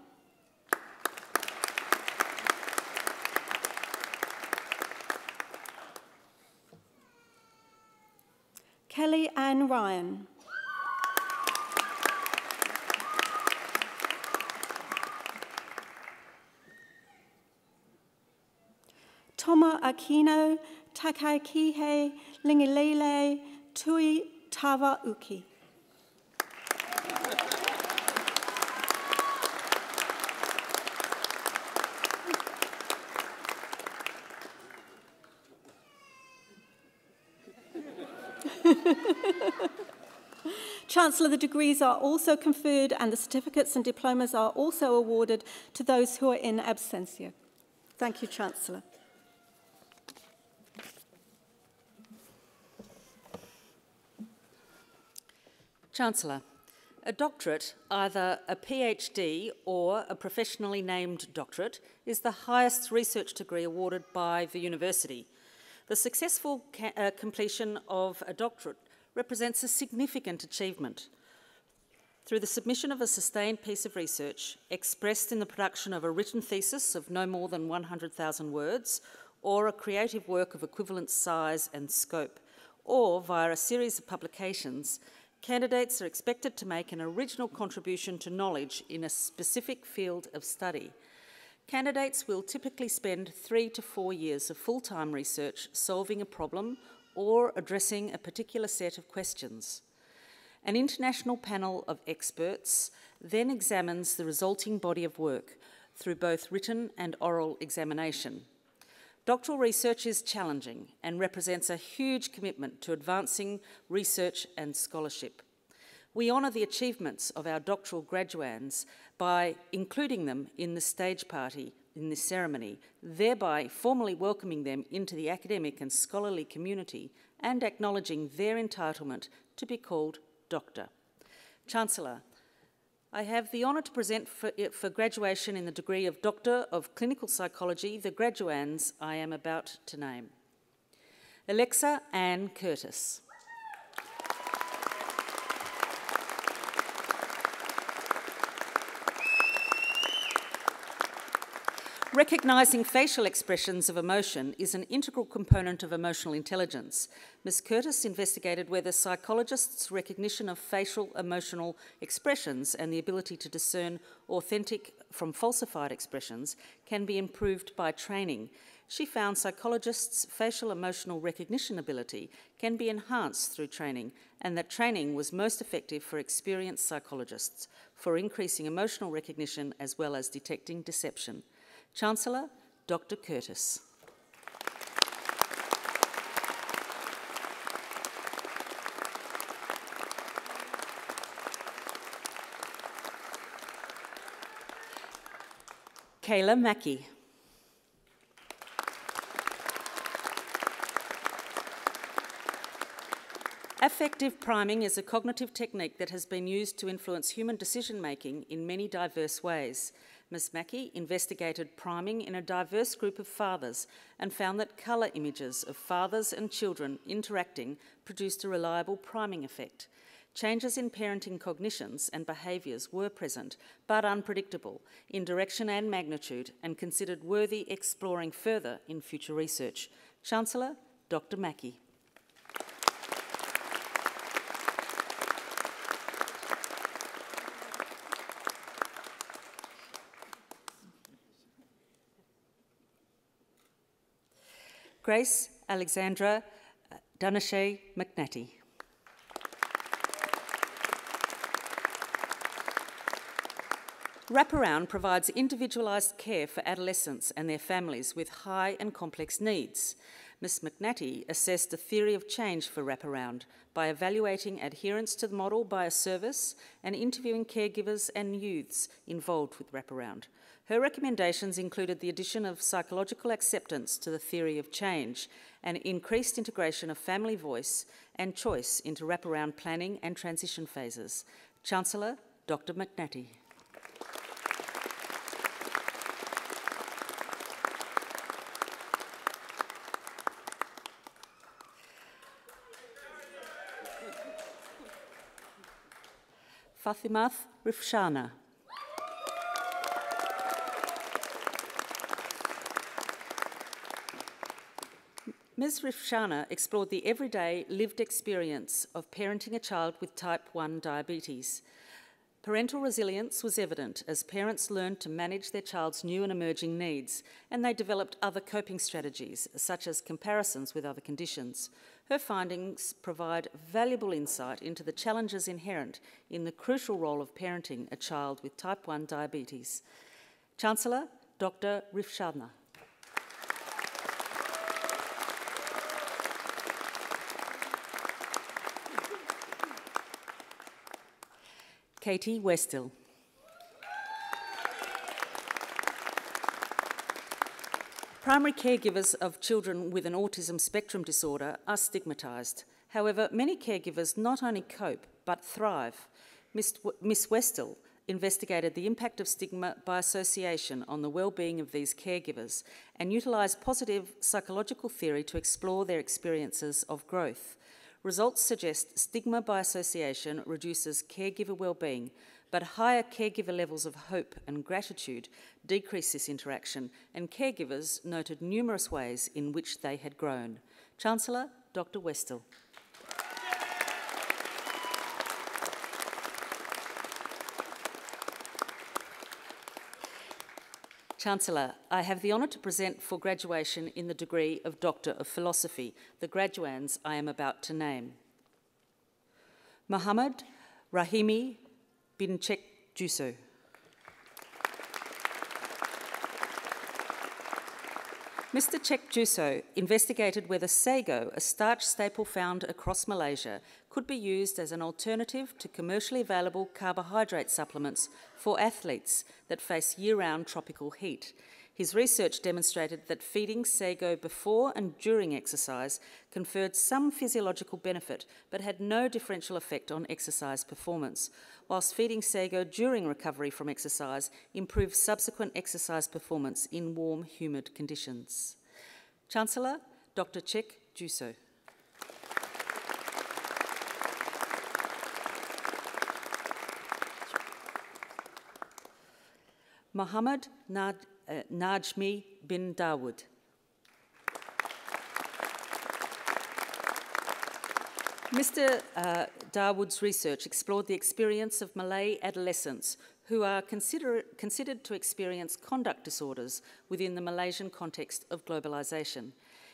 Kelly Ann Ryan. Toma Aquino, Takaikihe, Lingilele, Tui Tava Uki. Chancellor, the degrees are also conferred and the certificates and diplomas are also awarded to those who are in absentia. Thank you, Chancellor. Chancellor, a doctorate, either a PhD or a professionally named doctorate, is the highest research degree awarded by the university. The successful completion of a doctorate represents a significant achievement. Through the submission of a sustained piece of research expressed in the production of a written thesis of no more than 100,000 words, or a creative work of equivalent size and scope, or via a series of publications, candidates are expected to make an original contribution to knowledge in a specific field of study. Candidates will typically spend 3 to 4 years of full-time research solving a problem or addressing a particular set of questions. An international panel of experts then examines the resulting body of work through both written and oral examination. Doctoral research is challenging and represents a huge commitment to advancing research and scholarship. We honour the achievements of our doctoral graduands by including them in the stage party in this ceremony, thereby formally welcoming them into the academic and scholarly community and acknowledging their entitlement to be called Doctor. Chancellor, I have the honour to present for graduation in the degree of Doctor of Clinical Psychology the graduands I am about to name. Alexa Ann Curtis. Recognising facial expressions of emotion is an integral component of emotional intelligence. Ms. Curtis investigated whether psychologists' recognition of facial emotional expressions and the ability to discern authentic from falsified expressions can be improved by training. She found psychologists' facial emotional recognition ability can be enhanced through training, and that training was most effective for experienced psychologists for increasing emotional recognition as well as detecting deception. Chancellor, Dr. Curtis. Kayla Mackey. Affective priming is a cognitive technique that has been used to influence human decision-making in many diverse ways. Ms. Mackey investigated priming in a diverse group of fathers and found that colour images of fathers and children interacting produced a reliable priming effect. Changes in parenting cognitions and behaviours were present, but unpredictable, in direction and magnitude, and considered worthy exploring further in future research. Chancellor, Dr. Mackey. Grace Alexandra Dunashay McNatty. Wraparound provides individualised care for adolescents and their families with high and complex needs. Ms. McNatty assessed a theory of change for wraparound by evaluating adherence to the model by a service and interviewing caregivers and youths involved with wraparound. Her recommendations included the addition of psychological acceptance to the theory of change and increased integration of family voice and choice into wraparound planning and transition phases. Chancellor, Dr. McNatty. Fathimath Rifshana. Ms. Rifshana explored the everyday lived experience of parenting a child with type 1 diabetes. Parental resilience was evident as parents learned to manage their child's new and emerging needs, and they developed other coping strategies, such as comparisons with other conditions. Her findings provide valuable insight into the challenges inherent in the crucial role of parenting a child with type 1 diabetes. Chancellor, Dr. Rifshana. Katie Westill. Primary caregivers of children with an autism spectrum disorder are stigmatised. However, many caregivers not only cope but thrive. Miss Westill investigated the impact of stigma by association on the well-being of these caregivers and utilised positive psychological theory to explore their experiences of growth. Results suggest stigma by association reduces caregiver well-being, but higher caregiver levels of hope and gratitude decrease this interaction, and caregivers noted numerous ways in which they had grown. Chancellor, Dr. Westill. Chancellor, I have the honour to present for graduation in the degree of Doctor of Philosophy the graduands I am about to name. Muhammad Rahimi bin Chek Juso. Mr. Chek Juso investigated whether sago, a starch staple found across Malaysia, could be used as an alternative to commercially available carbohydrate supplements for athletes that face year-round tropical heat. His research demonstrated that feeding sago before and during exercise conferred some physiological benefit but had no differential effect on exercise performance, whilst feeding sago during recovery from exercise improved subsequent exercise performance in warm, humid conditions. Chancellor, Dr. Chek Juso. Muhammad Najmi bin Dawood. Mr. Dawood's research explored the experience of Malay adolescents who are considered to experience conduct disorders within the Malaysian context of globalisation.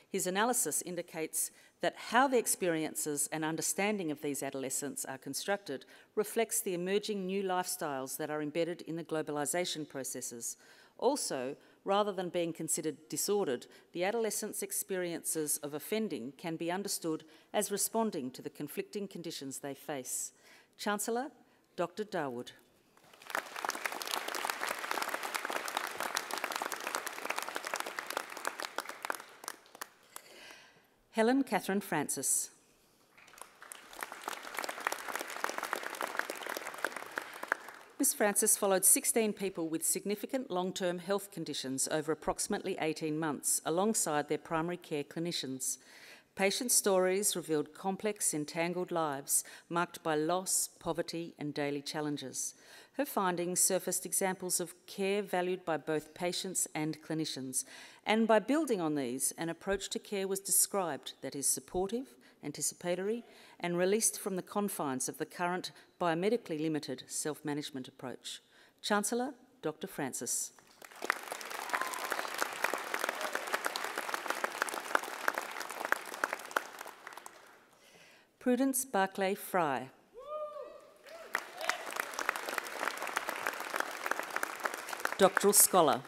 His analysis indicates that how the experiences and understanding of these adolescents are constructed reflects the emerging new lifestyles that are embedded in the globalisation processes. Also, rather than being considered disordered, the adolescents' experiences of offending can be understood as responding to the conflicting conditions they face. Chancellor, Dr. Dawood. Helen Catherine Francis. Ms. Francis followed 16 people with significant long-term health conditions over approximately 18 months, alongside their primary care clinicians. Patient stories revealed complex, entangled lives marked by loss, poverty, and daily challenges. Her findings surfaced examples of care valued by both patients and clinicians, and by building on these, an approach to care was described that is supportive, anticipatory, and released from the confines of the current biomedically limited self-management approach. Chancellor, Dr. Francis. Prudence Barclay Fry. Doctoral Scholar.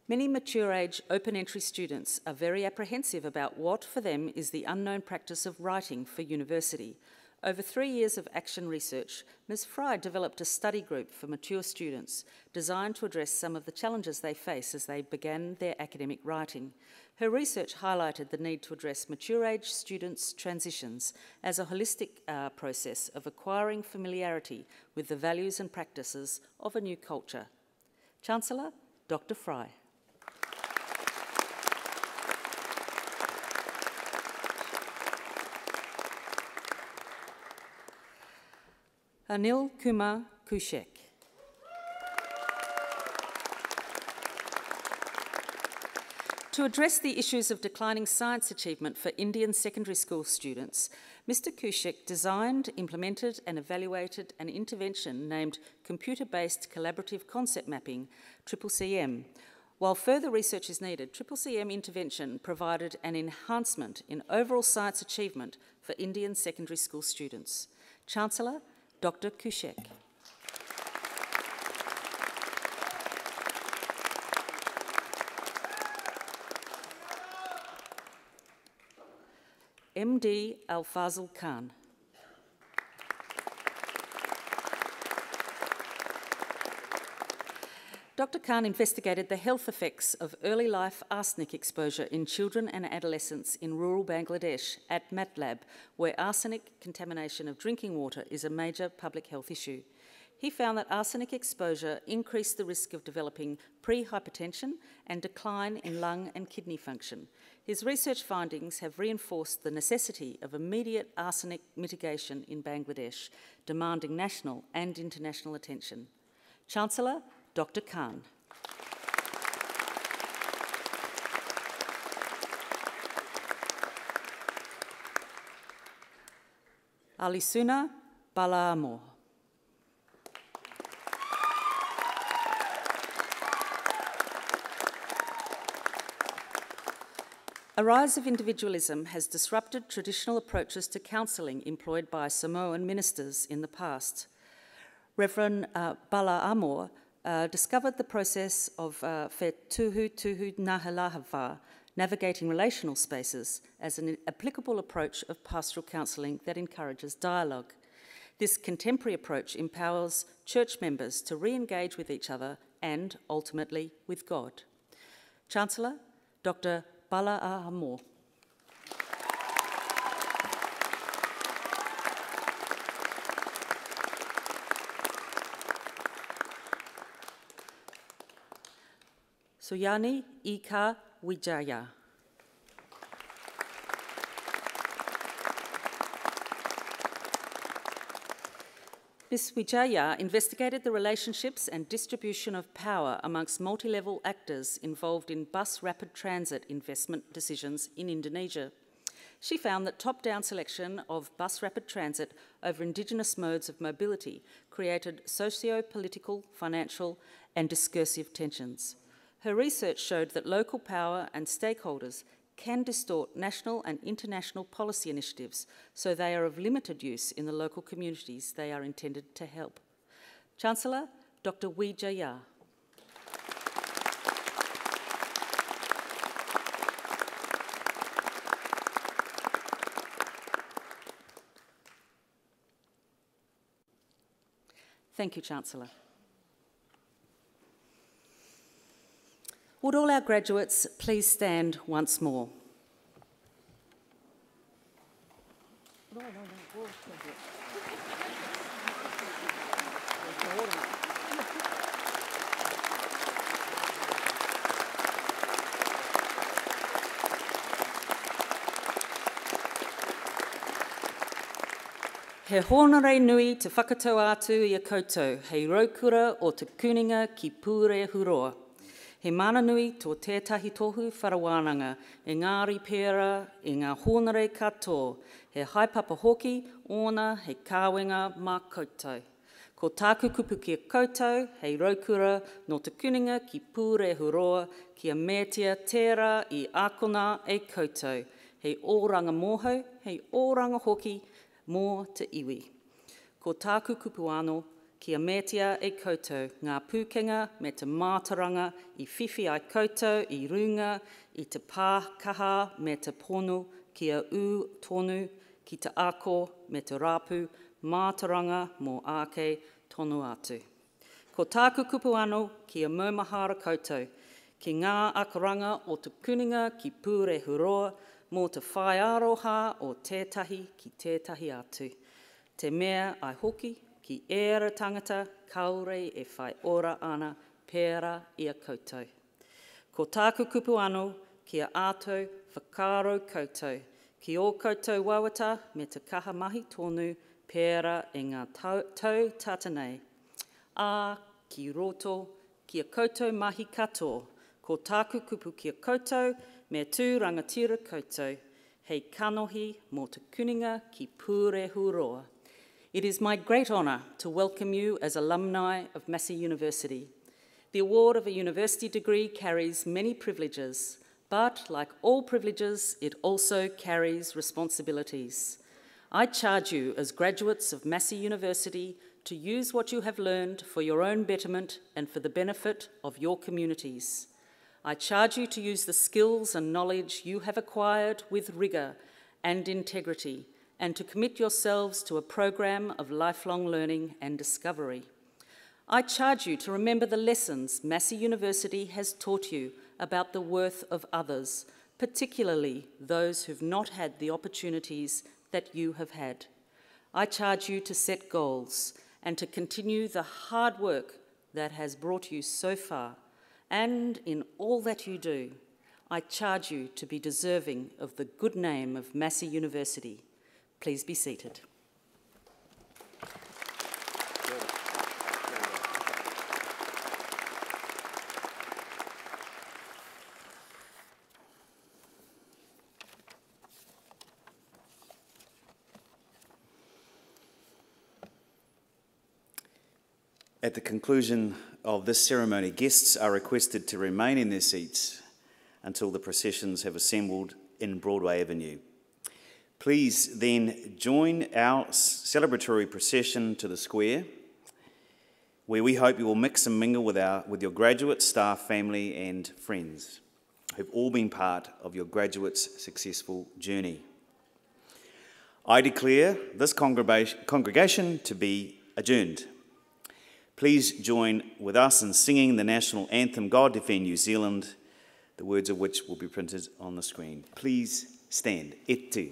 Many mature-age open-entry students are very apprehensive about what, for them, is the unknown practice of writing for university. Over 3 years of action research, Ms. Fry developed a study group for mature students designed to address some of the challenges they face as they began their academic writing. Her research highlighted the need to address mature-age students' transitions as a holistic process of acquiring familiarity with the values and practices of a new culture. Chancellor, Dr. Fry. Anil Kumar Kushek. To address the issues of declining science achievement for Indian secondary school students, Mr. Kushek designed, implemented and evaluated an intervention named Computer-Based Collaborative Concept Mapping, CCCM. While further research is needed, CCCM intervention provided an enhancement in overall science achievement for Indian secondary school students. Chancellor, Dr. Kushek. MD Al-Fazl Khan. Dr. Khan investigated the health effects of early life arsenic exposure in children and adolescents in rural Bangladesh at MATLAB, where arsenic contamination of drinking water is a major public health issue. He found that arsenic exposure increased the risk of developing pre-hypertension and decline in lung and kidney function. His research findings have reinforced the necessity of immediate arsenic mitigation in Bangladesh, demanding national and international attention. Chancellor, Dr. Khan. Alisuna Balaamo. A rise of individualism has disrupted traditional approaches to counselling employed by Samoan ministers in the past. Reverend Balaamo discovered the process of tuhu nahalahava, navigating relational spaces, as an applicable approach of pastoral counselling that encourages dialogue. This contemporary approach empowers church members to re-engage with each other and, ultimately, with God. Chancellor, Dr. Balaamo. Suyani Ika Wijaya. Ms. Wijaya investigated the relationships and distribution of power amongst multi-level actors involved in bus rapid transit investment decisions in Indonesia. She found that top-down selection of bus rapid transit over Indigenous modes of mobility created socio-political, financial and discursive tensions. Her research showed that local power and stakeholders can distort national and international policy initiatives, so they are of limited use in the local communities they are intended to help. Chancellor, Dr. Wijaya. Thank you, Chancellor. Would all our graduates please stand once more? He honore nui te whakatau atu I a koutou, hei raukura o te kuninga ki pūre huroa. He mana nui tō tētahi tohu wharawānanga, e ngāri pēra, e ngā honore katoa, he haipapa hoki, ona, he kāwenga mā koutou. Ko tāku kupu ki a koutou, hei raukura no te kuninga ki pūre huroa, kia mētia tērā I ākona e koutou, hei ōranga mōhau, hei ōranga hoki mō te iwi. Ko tāku kupu anō, kia mētia e koutou, ngā pūkenga me te mātaranga I whiwhi ai koutou I runga, I te pākaha me te pono, kia u tonu, ki te ako me te rāpu, mātaranga mō ake tonu atu. Ko tāku kupu anō kia maumahara koutou, ki ngā akaranga o te kuninga ki pūre huroa, mō te whai aroha o tētahi ki tētahi atu. Te mea ai hoki, ki ēra tangata, kaore e whai ora ana, pēra I a koutou. Ko tāku kupu anō, kia ātou whakaro koutou, ki o koutou wawata me te kaha mahi tonu, pēra e ngā tau tātanei. Ā, ki roto, kia koutou mahi katoa, ko tāku kupu kia koutou, me tū rangatira koutou, hei kanohi mō te kuninga ki pūre huroa. It is my great honour to welcome you as alumni of Massey University. The award of a university degree carries many privileges, but like all privileges, it also carries responsibilities. I charge you as graduates of Massey University to use what you have learned for your own betterment and for the benefit of your communities. I charge you to use the skills and knowledge you have acquired with rigour and integrity, and to commit yourselves to a program of lifelong learning and discovery. I charge you to remember the lessons Massey University has taught you about the worth of others, particularly those who've not had the opportunities that you have had. I charge you to set goals and to continue the hard work that has brought you so far, and in all that you do, I charge you to be deserving of the good name of Massey University. Please be seated. At the conclusion of this ceremony, guests are requested to remain in their seats until the processions have assembled in Broadway Avenue. Please then join our celebratory procession to the square, where we hope you will mix and mingle with your graduates, staff, family and friends who've all been part of your graduates' successful journey. I declare this congregation to be adjourned. Please join with us in singing the national anthem, God Defend New Zealand, the words of which will be printed on the screen. Please stand. Et tu.